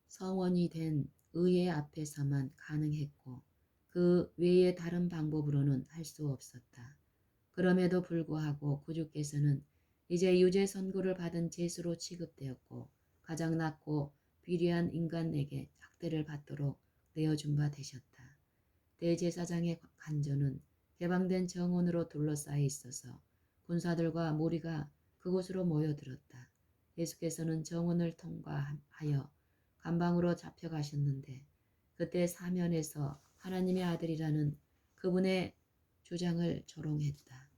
성원이 된 의회 앞에서만 가능했고 그 외의 다른 방법으로는 할 수 없었다. 그럼에도 불구하고 구주께서는 이제 유죄 선고를 받은 죄수로 취급되었고 가장 낮고 비리한 인간에게 학대를 받도록 내어준 바 되셨다. 대제사장의 관저는 개방된 정원으로 둘러싸여 있어서 군사들과 무리가 그곳으로 모여들었다. 예수께서는 정원을 통과하여 감방으로 잡혀가셨는데 그때 사면에서 하나님의 아들이라는 그분의 주장을 조롱했다.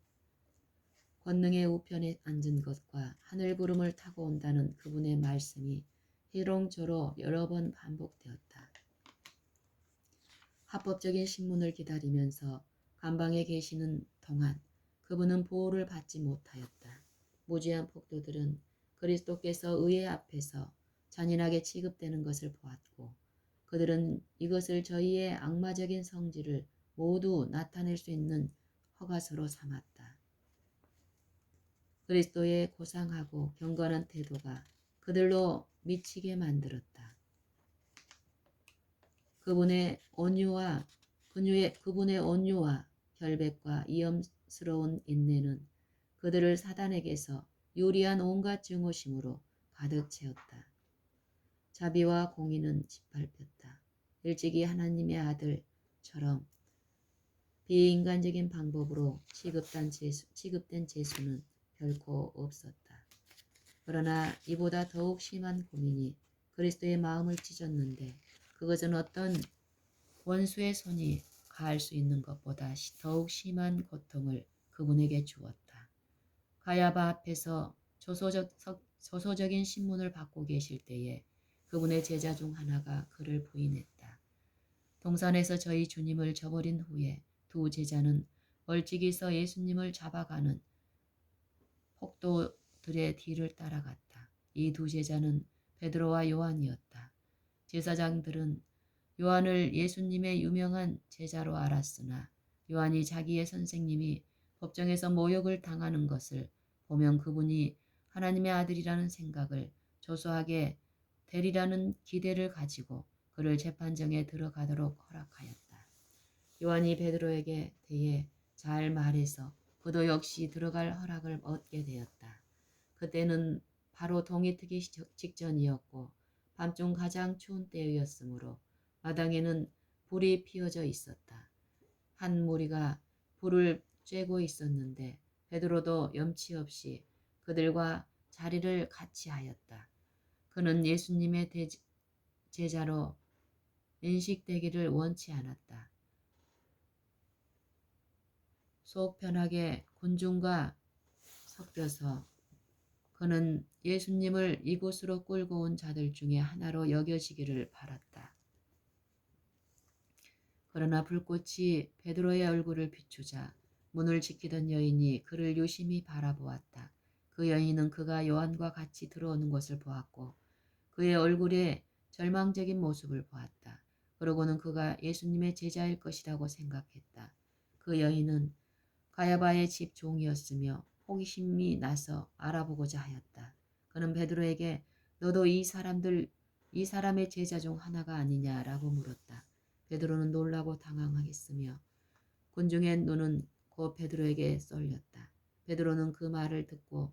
권능의 우편에 앉은 것과 하늘 구름을 타고 온다는 그분의 말씀이 희롱조로 여러 번 반복되었다. 합법적인 신문을 기다리면서 감방에 계시는 동안 그분은 보호를 받지 못하였다. 무지한 폭도들은 그리스도께서 의회 앞에서 잔인하게 취급되는 것을 보았고 그들은 이것을 저희의 악마적인 성질을 모두 나타낼 수 있는 허가서로 삼았다. 그리스도의 고상하고 경건한 태도가 그들로 미치게 만들었다. 그분의 온유와 결백과 위엄스러운 인내는 그들을 사단에게서 유리한 온갖 증오심으로 가득 채웠다. 자비와 공의는 짓밟혔다. 일찍이 하나님의 아들처럼 비인간적인 방법으로 취급된 죄수는 결코 없었다. 그러나 이보다 더욱 심한 고민이 그리스도의 마음을 찢었는데 그것은 어떤 원수의 손이 가할 수 있는 것보다 더욱 심한 고통을 그분에게 주었다. 가야바 앞에서 조소적인 신문을 받고 계실 때에 그분의 제자 중 하나가 그를 부인했다. 동산에서 저희 주님을 저버린 후에 두 제자는 멀찍이서 예수님을 잡아가는 폭도들의 뒤를 따라갔다. 이 두 제자는 베드로와 요한이었다. 제사장들은 요한을 예수님의 유명한 제자로 알았으나 요한이 자기의 선생님이 법정에서 모욕을 당하는 것을 보면 그분이 하나님의 아들이라는 생각을 조소하게 되리라는 기대를 가지고 그를 재판정에 들어가도록 허락하였다. 요한이 베드로에게 대해 잘 말해서 그도 역시 들어갈 허락을 얻게 되었다. 그때는 바로 동이 트기 직전이었고 밤중 가장 추운 때였으므로 마당에는 불이 피어져 있었다. 한 무리가 불을 쬐고 있었는데 베드로도 염치 없이 그들과 자리를 같이 하였다. 그는 예수님의 제자로 인식되기를 원치 않았다. 속 편하게 군중과 섞여서 그는 예수님을 이곳으로 끌고 온 자들 중에 하나로 여겨지기를 바랐다. 그러나 불꽃이 베드로의 얼굴을 비추자 문을 지키던 여인이 그를 유심히 바라보았다. 그 여인은 그가 요한과 같이 들어오는 것을 보았고 그의 얼굴에 절망적인 모습을 보았다. 그러고는 그가 예수님의 제자일 것이라고 생각했다. 그 여인은 가야바의 집 종이었으며 호기심이 나서 알아보고자 하였다. 그는 베드로에게 너도 이 사람의 제자 중 하나가 아니냐라고 물었다. 베드로는 놀라고 당황하겠으며 군중의 눈은 곧 베드로에게 쏠렸다. 베드로는 그 말을 듣고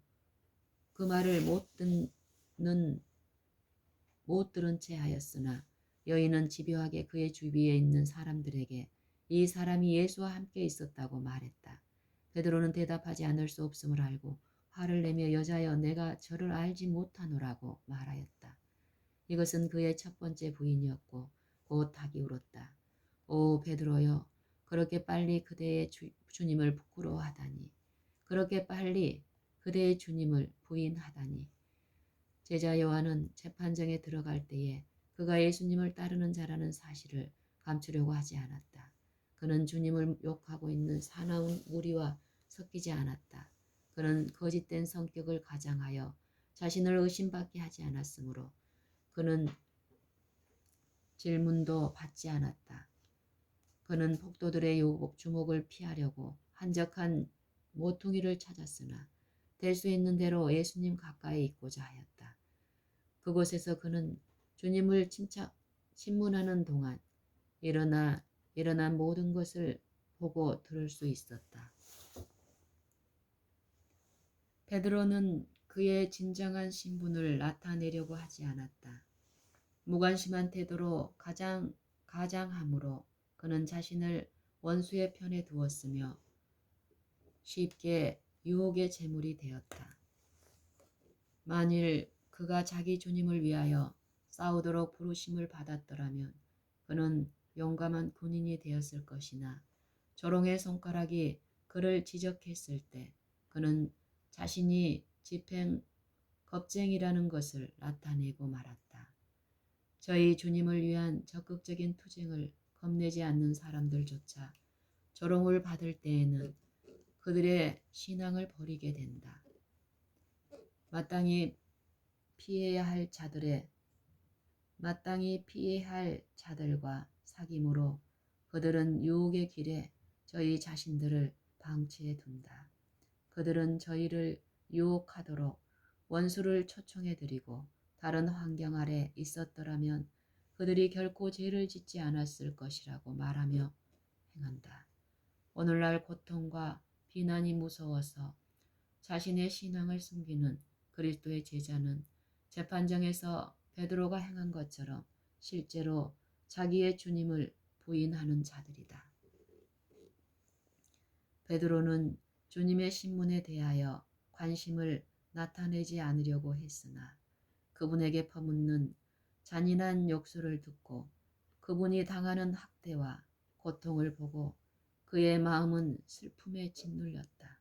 그 말을 못 들은 채 하였으나 여인은 집요하게 그의 주위에 있는 사람들에게 이 사람이 예수와 함께 있었다고 말했다. 베드로는 대답하지 않을 수 없음을 알고 화를 내며 여자여 내가 저를 알지 못하노라고 말하였다. 이것은 그의 첫 번째 부인이었고 곧 닭이 울었다. 오 베드로여 그렇게 빨리 그대의 주님을 부끄러워하다니 그렇게 빨리 그대의 주님을 부인하다니. 제자 요한은 재판정에 들어갈 때에 그가 예수님을 따르는 자라는 사실을 감추려고 하지 않았다. 그는 주님을 욕하고 있는 사나운 무리와 섞이지 않았다. 그는 거짓된 성격을 가장하여 자신을 의심받게 하지 않았으므로 그는 질문도 받지 않았다. 그는 폭도들의 주목을 피하려고 한적한 모퉁이를 찾았으나 될 수 있는 대로 예수님 가까이 있고자 하였다. 그곳에서 그는 주님을 신문하는 동안 일어난 모든 것을 보고 들을 수 있었다. 베드로는 그의 진정한 신분을 나타내려고 하지 않았다. 무관심한 태도로 가장함으로 그는 자신을 원수의 편에 두었으며 쉽게 유혹의 제물이 되었다. 만일 그가 자기 주님을 위하여 싸우도록 부르심을 받았더라면 그는 용감한 군인이 되었을 것이나 조롱의 손가락이 그를 지적했을 때 그는 자신이 집행 겁쟁이라는 것을 나타내고 말았다. 저희 주님을 위한 적극적인 투쟁을 겁내지 않는 사람들조차 조롱을 받을 때에는 그들의 신앙을 버리게 된다. 마땅히 피해야 할 자들과 사귐으로 그들은 유혹의 길에 저희 자신들을 방치해 둔다. 그들은 저희를 유혹하도록 원수를 초청해 드리고 다른 환경 아래 있었더라면 그들이 결코 죄를 짓지 않았을 것이라고 말하며 행한다. 오늘날 고통과 비난이 무서워서 자신의 신앙을 숨기는 그리스도의 제자는 재판정에서 베드로가 행한 것처럼 실제로 자기의 주님을 부인하는 자들이다. 베드로는 주님의 신문에 대하여 관심을 나타내지 않으려고 했으나 그분에게 퍼붓는 잔인한 욕설을 듣고 그분이 당하는 학대와 고통을 보고 그의 마음은 슬픔에 짓눌렸다.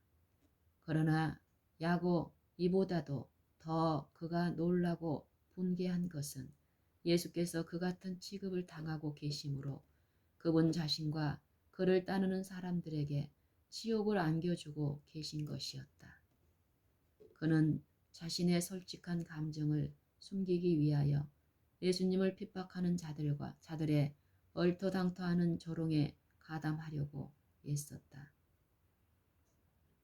그러나 야고 이보다도 더 그가 놀라고 분개한 것은 예수께서 그 같은 취급을 당하고 계심으로 그분 자신과 그를 따르는 사람들에게 치욕을 안겨주고 계신 것이었다. 그는 자신의 솔직한 감정을 숨기기 위하여 예수님을 핍박하는 자들의 얼토당토하는 조롱에 가담하려고 애썼다.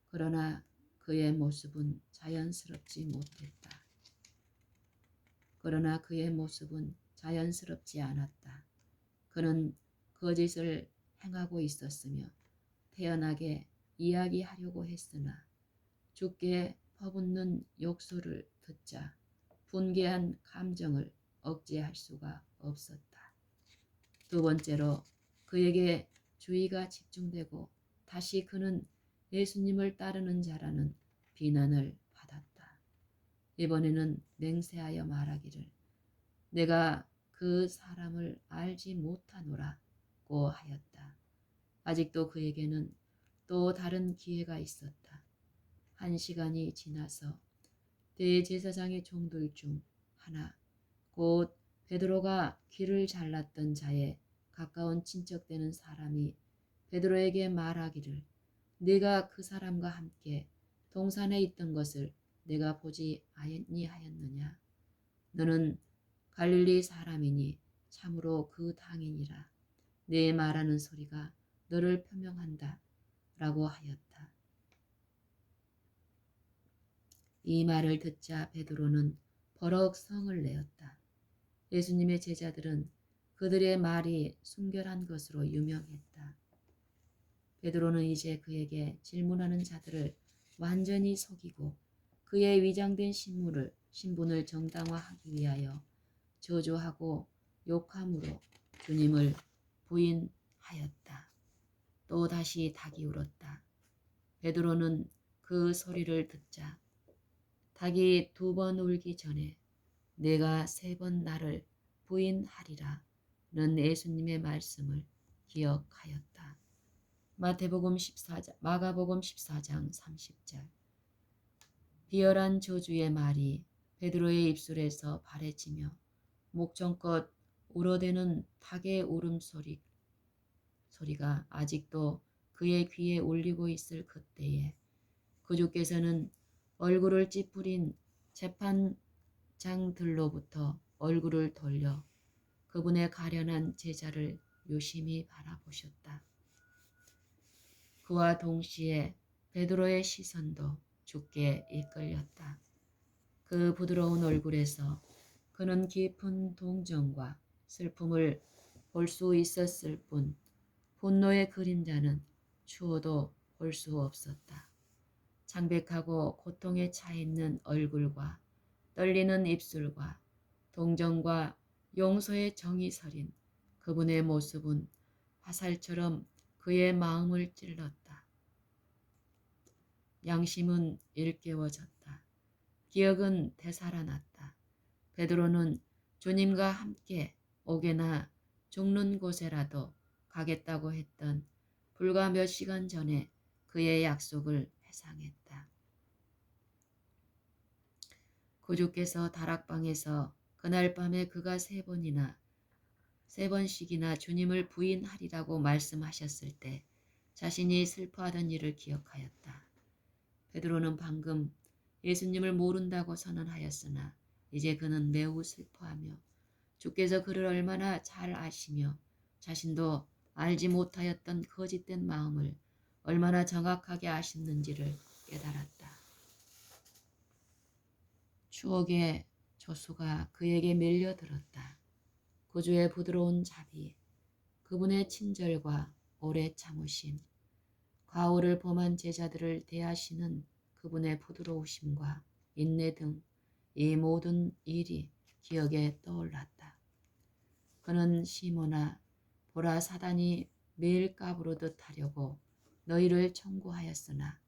그러나 그의 모습은 자연스럽지 못했다. 그러나 그의 모습은 자연스럽지 않았다. 그는 거짓을 행하고 있었으며 태연하게 이야기하려고 했으나 주께 퍼붓는 욕설을 듣자 분개한 감정을 억제할 수가 없었다. 두 번째로 그에게 주의가 집중되고 다시 그는 예수님을 따르는 자라는 비난을 받았다. 이번에는 맹세하여 말하기를 내가 그 사람을 알지 못하노라고 하였다. 아직도 그에게는 또 다른 기회가 있었다. 1시간이 지나서 대제사장의 종들 중 하나, 곧 베드로가 귀를 잘랐던 자의 가까운 친척되는 사람이 베드로에게 말하기를 네가 그 사람과 함께 동산에 있던 것을 내가 보지 아니하였느냐. 너는 갈릴리 사람이니 참으로 그 당이니라. 네 말하는 소리가 너를 표명한다. 라고 하였다. 이 말을 듣자 베드로는 버럭 성을 내었다. 예수님의 제자들은 그들의 말이 순결한 것으로 유명했다. 베드로는 이제 그에게 질문하는 자들을 완전히 속이고 그의 위장된 신분을 정당화하기 위하여 저주하고 욕함으로 주님을 부인하였다. 또 다시 닭이 울었다. 베드로는 그 소리를 듣자 닭이 2번 울기 전에 내가 3번 나를 부인하리라는 예수님의 말씀을 기억하였다. 마가복음 14장 30절. 비열한 저주의 말이 베드로의 입술에서 바래지며 목청껏 울어대는 닭의 울음소리가 아직도 그의 귀에 울리고 있을 그때에 그주께서는 얼굴을 찌푸린 재판장들로부터 얼굴을 돌려 그분의 가련한 제자를 유심히 바라보셨다. 그와 동시에 베드로의 시선도 주께 이끌렸다. 그 부드러운 얼굴에서 그는 깊은 동정과 슬픔을 볼 수 있었을 뿐 분노의 그림자는 추워도 볼 수 없었다. 창백하고 고통에 차 있는 얼굴과 떨리는 입술과 동정과 용서의 정이 서린 그분의 모습은 화살처럼 그의 마음을 찔렀다. 양심은 일깨워졌다. 기억은 되살아났다. 베드로는 주님과 함께 옥에나 죽는 곳에라도 가겠다고 했던 불과 몇 시간 전에 그의 약속을 회상했다. 구주께서 다락방에서 그날 밤에 그가 3번씩이나 주님을 부인하리라고 말씀하셨을 때 자신이 슬퍼하던 일을 기억하였다. 베드로는 방금 예수님을 모른다고 선언하였으나 이제 그는 매우 슬퍼하며 주께서 그를 얼마나 잘 아시며 자신도 알지 못하였던 거짓된 마음을 얼마나 정확하게 아셨는지를 깨달았다. 추억의 조수가 그에게 밀려들었다. 구주의 부드러운 자비, 그분의 친절과 오래 참으심, 과오를 범한 제자들을 대하시는 그분의 부드러우심과 인내 등 이 모든 일이 기억에 떠올랐다. 그는 시몬아, 보라 사단이 매일 까부르듯 하려고 너희를 청구하였으나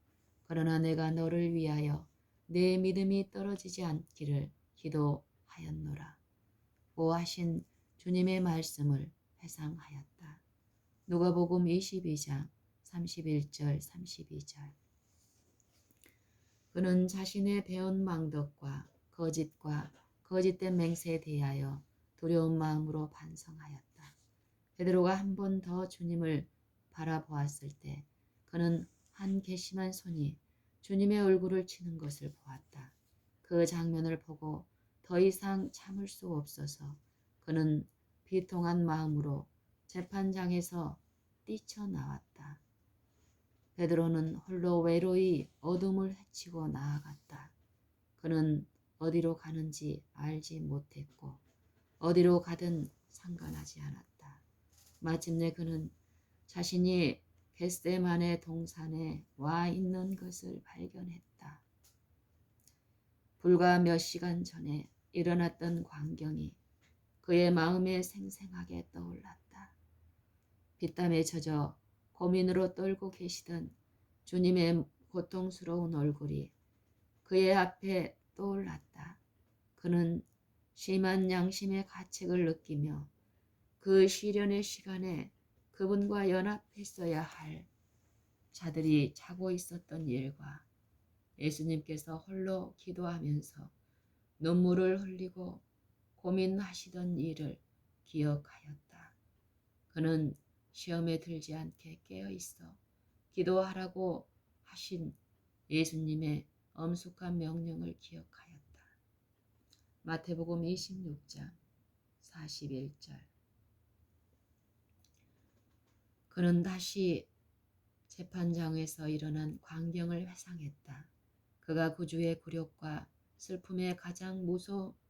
그러나 내가 너를 위하여 내 믿음이 떨어지지 않기를 기도하였노라. 고 하신 주님의 말씀을 회상하였다. 누가복음 22장 31절 32절. 그는 자신의 배운 망덕과 거짓과 거짓된 맹세에 대하여 두려운 마음으로 반성하였다. 베드로가 한 번 더 주님을 바라보았을 때 그는 한 괘씸한 손이 주님의 얼굴을 치는 것을 보았다. 그 장면을 보고 더 이상 참을 수 없어서 그는 비통한 마음으로 재판장에서 뛰쳐나왔다. 베드로는 홀로 외로이 어둠을 헤치고 나아갔다. 그는 어디로 가는지 알지 못했고 어디로 가든 상관하지 않았다. 마침내 그는 자신이 겟세마네 동산에 와 있는 것을 발견했다. 불과 몇 시간 전에 일어났던 광경이 그의 마음에 생생하게 떠올랐다. 빗땀에 젖어 고민으로 떨고 계시던 주님의 고통스러운 얼굴이 그의 앞에 떠올랐다. 그는 심한 양심의 가책을 느끼며 그 시련의 시간에 그분과 연합했어야 할 자들이 자고 있었던 일과 예수님께서 홀로 기도하면서 눈물을 흘리고 고민하시던 일을 기억하였다. 그는 시험에 들지 않게 깨어 있어 기도하라고 하신 예수님의 엄숙한 명령을 기억하였다. 마태복음 26장 41절. 그는 다시 재판장에서 일어난 광경을 회상했다. 그가 구주의 굴욕과 슬픔에 가장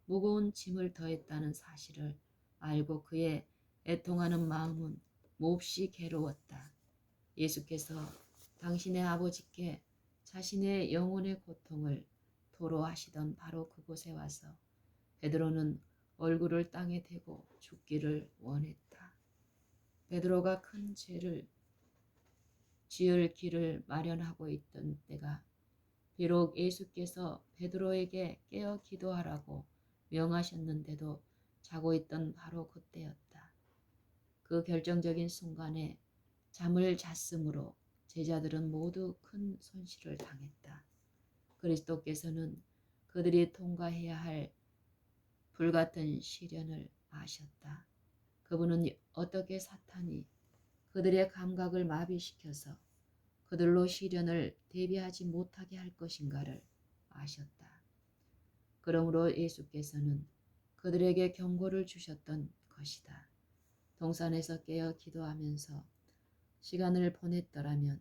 무거운 짐을 더했다는 사실을 알고 그의 애통하는 마음은 몹시 괴로웠다. 예수께서 당신의 아버지께 자신의 영혼의 고통을 토로하시던 바로 그곳에 와서 베드로는 얼굴을 땅에 대고 죽기를 원했다. 베드로가 큰 죄를 지을 길을 마련하고 있던 때가 비록 예수께서 베드로에게 깨어 기도하라고 명하셨는데도 자고 있던 바로 그때였다. 그 결정적인 순간에 잠을 잤으므로 제자들은 모두 큰 손실을 당했다. 그리스도께서는 그들이 통과해야 할 불같은 시련을 아셨다. 그분은 어떻게 사탄이 그들의 감각을 마비시켜서 그들로 시련을 대비하지 못하게 할 것인가를 아셨다. 그러므로 예수께서는 그들에게 경고를 주셨던 것이다. 동산에서 깨어 기도하면서 시간을 보냈더라면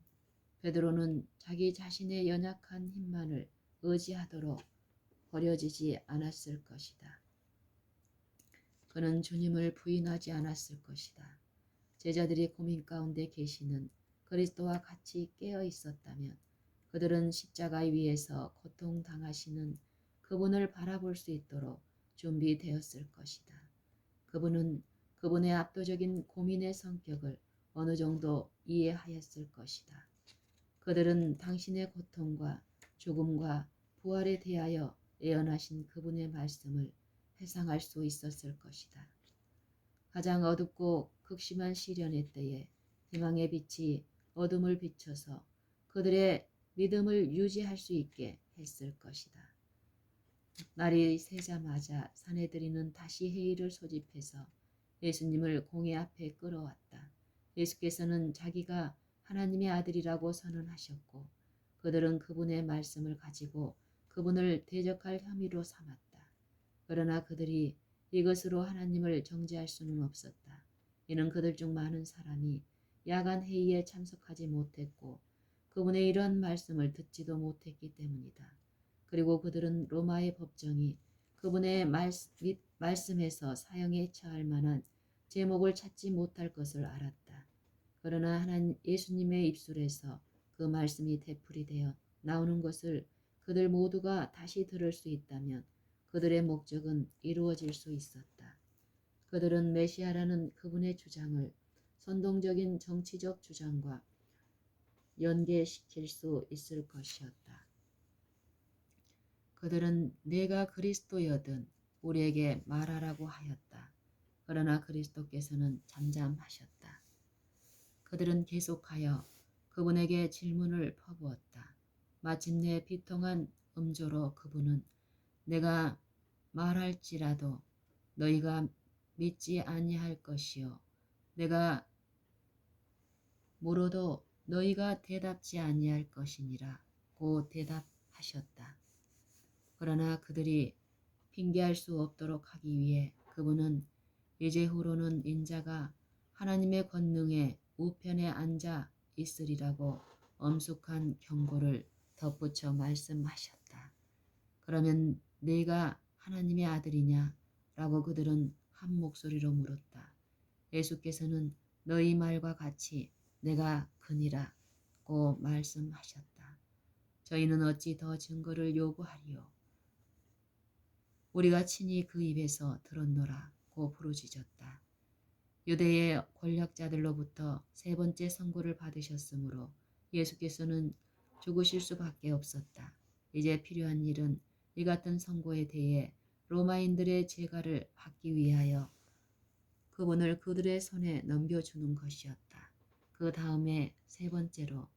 베드로는 자기 자신의 연약한 힘만을 의지하도록 버려지지 않았을 것이다. 그는 주님을 부인하지 않았을 것이다. 제자들이 고민 가운데 계시는 그리스도와 같이 깨어 있었다면 그들은 십자가 위에서 고통당하시는 그분을 바라볼 수 있도록 준비되었을 것이다. 그분은 그분의 압도적인 고민의 성격을 어느 정도 이해하였을 것이다. 그들은 당신의 고통과 죽음과 부활에 대하여 예언하신 그분의 말씀을 회상할 수 있었을 것이다. 가장 어둡고 극심한 시련의 때에 희망의 빛이 어둠을 비춰서 그들의 믿음을 유지할 수 있게 했을 것이다. 날이 새자마자 사내들이는 다시 회의를 소집해서 예수님을 공회 앞에 끌어왔다. 예수께서는 자기가 하나님의 아들이라고 선언하셨고 그들은 그분의 말씀을 가지고 그분을 대적할 혐의로 삼았다. 그러나 그들이 이것으로 하나님을 정죄할 수는 없었다. 이는 그들 중 많은 사람이 야간 회의에 참석하지 못했고 그분의 이런 말씀을 듣지도 못했기 때문이다. 그리고 그들은 로마의 법정이 그분의 말씀에서 사형에 처할 만한 제목을 찾지 못할 것을 알았다. 그러나 예수님의 입술에서 그 말씀이 되풀이되어 나오는 것을 그들 모두가 다시 들을 수 있다면 그들의 목적은 이루어질 수 있었다. 그들은 메시아라는 그분의 주장을 선동적인 정치적 주장과 연계시킬 수 있을 것이었다. 그들은 내가 그리스도여든 우리에게 말하라고 하였다. 그러나 그리스도께서는 잠잠하셨다. 그들은 계속하여 그분에게 질문을 퍼부었다. 마침내 비통한 음조로 그분은 내가 말할지라도 너희가 믿지 아니할 것이요 내가 물어도 너희가 대답지 아니할 것이니라 고 대답하셨다. 그러나 그들이 핑계할 수 없도록 하기 위해 그분은 이제후로는 인자가 하나님의 권능의 우편에 앉아 있으리라고 엄숙한 경고를 덧붙여 말씀하셨다. 그러면 네가 하나님의 아들이냐? 라고 그들은 한 목소리로 물었다. 예수께서는 너희 말과 같이 내가 그니라고 말씀하셨다. 저희는 어찌 더 증거를 요구하리요? 우리가 친히 그 입에서 들었노라고 부르짖었다. 유대의 권력자들로부터 세 번째 선고를 받으셨으므로 예수께서는 죽으실 수밖에 없었다. 이제 필요한 일은 이 같은 선고에 대해 로마인들의 재가를 받기 위하여 그분을 그들의 손에 넘겨주는 것이었다. 그 다음에 세 번째로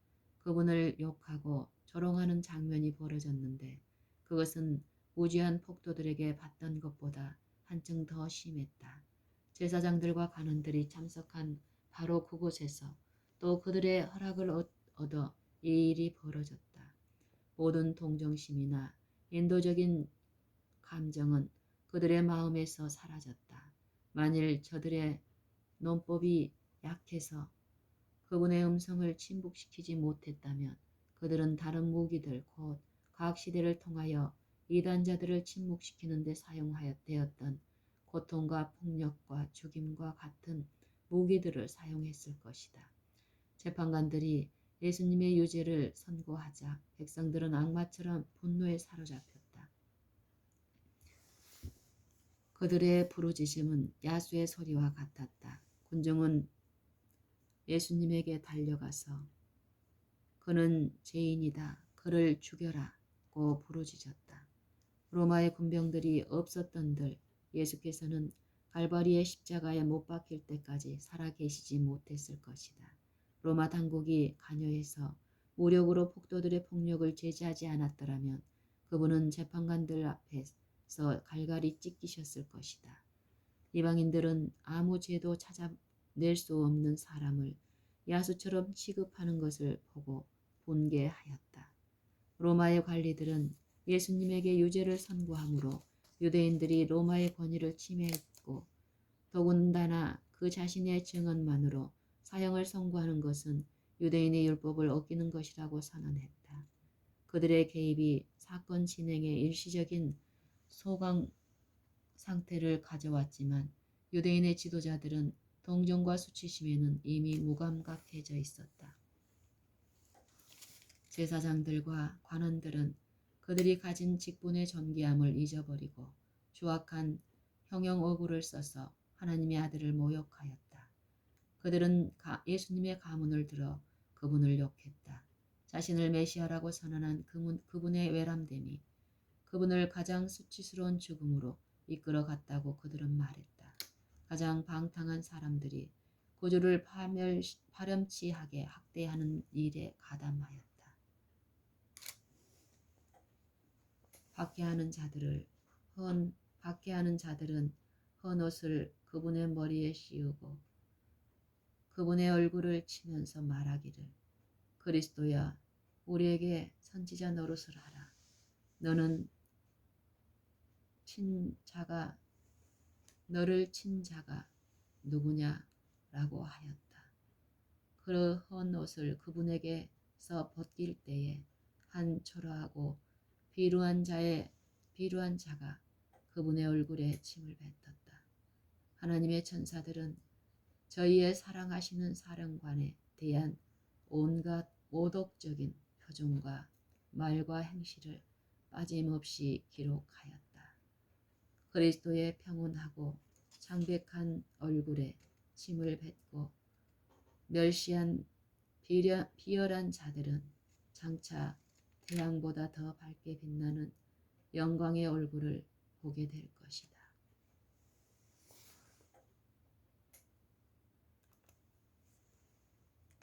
그분을 욕하고 조롱하는 장면이 벌어졌는데 그것은 무지한 폭도들에게 받던 것보다 한층 더 심했다. 제사장들과 관원들이 참석한 바로 그곳에서 또 그들의 허락을 얻어 이 일이 벌어졌다. 모든 동정심이나 인도적인 감정은 그들의 마음에서 사라졌다. 만일 저들의 논법이 약해서 그분의 음성을 침묵시키지 못했다면 그들은 다른 무기들 곧 과학시대를 통하여 이단자들을 침묵시키는 데 사용되었던 고통과 폭력과 죽임과 같은 무기들을 사용했을 것이다. 재판관들이 예수님의 유죄를 선고하자 백성들은 악마처럼 분노에 사로잡혔다. 그들의 부르짖음은 야수의 소리와 같았다. 군중은 예수님에게 달려가서 그는 죄인이다. 그를 죽여라고 부르짖었다. 로마의 군병들이 없었던들 예수께서는 갈바리의 십자가에 못 박힐 때까지 살아계시지 못했을 것이다. 로마 당국이 관여해서 무력으로 폭도들의 폭력을 제지하지 않았더라면 그분은 재판관들 앞에서 갈갈이 찢기셨을 것이다. 이방인들은 아무 죄도 찾아낼 수 없는 사람을 야수처럼 취급하는 것을 보고 분개하였다. 로마의 관리들은 예수님에게 유죄를 선고하므로 유대인들이 로마의 권위를 침해했고 더군다나 그 자신의 증언만으로 사형을 선고하는 것은 유대인의 율법을 어기는 것이라고 선언했다. 그들의 개입이 사건 진행에 일시적인 소강 상태를 가져왔지만 유대인의 지도자들은 동정과 수치심에는 이미 무감각해져 있었다. 제사장들과 관원들은 그들이 가진 직분의 존귀함을 잊어버리고 추악한 형용 어구를 써서 하나님의 아들을 모욕하였다. 그들은 예수님의 가문을 들어 그분을 욕했다. 자신을 메시아라고 선언한 그분의 외람됨이 그분을 가장 수치스러운 죽음으로 이끌어 갔다고 그들은 말했다. 가장 방탕한 사람들이 구주를 파렴치하게 학대하는 일에 가담하였다. 박해하는 자들은 헌 옷을 그분의 머리에 씌우고 그분의 얼굴을 치면서 말하기를 그리스도야 우리에게 선지자 노릇을 하라. 너를 친 자가 누구냐? 라고 하였다. 그 헌 옷을 그분에게서 벗길 때에 한 초라하고 비루한 자가 그분의 얼굴에 침을 뱉었다. 하나님의 천사들은 저희의 사랑하시는 사령관에 대한 온갖 모독적인 표정과 말과 행실을 빠짐없이 기록하였다. 그리스도의 평온하고 창백한 얼굴에 침을 뱉고 멸시한 비열한 자들은 장차 태양보다 더 밝게 빛나는 영광의 얼굴을 보게 될 것이다.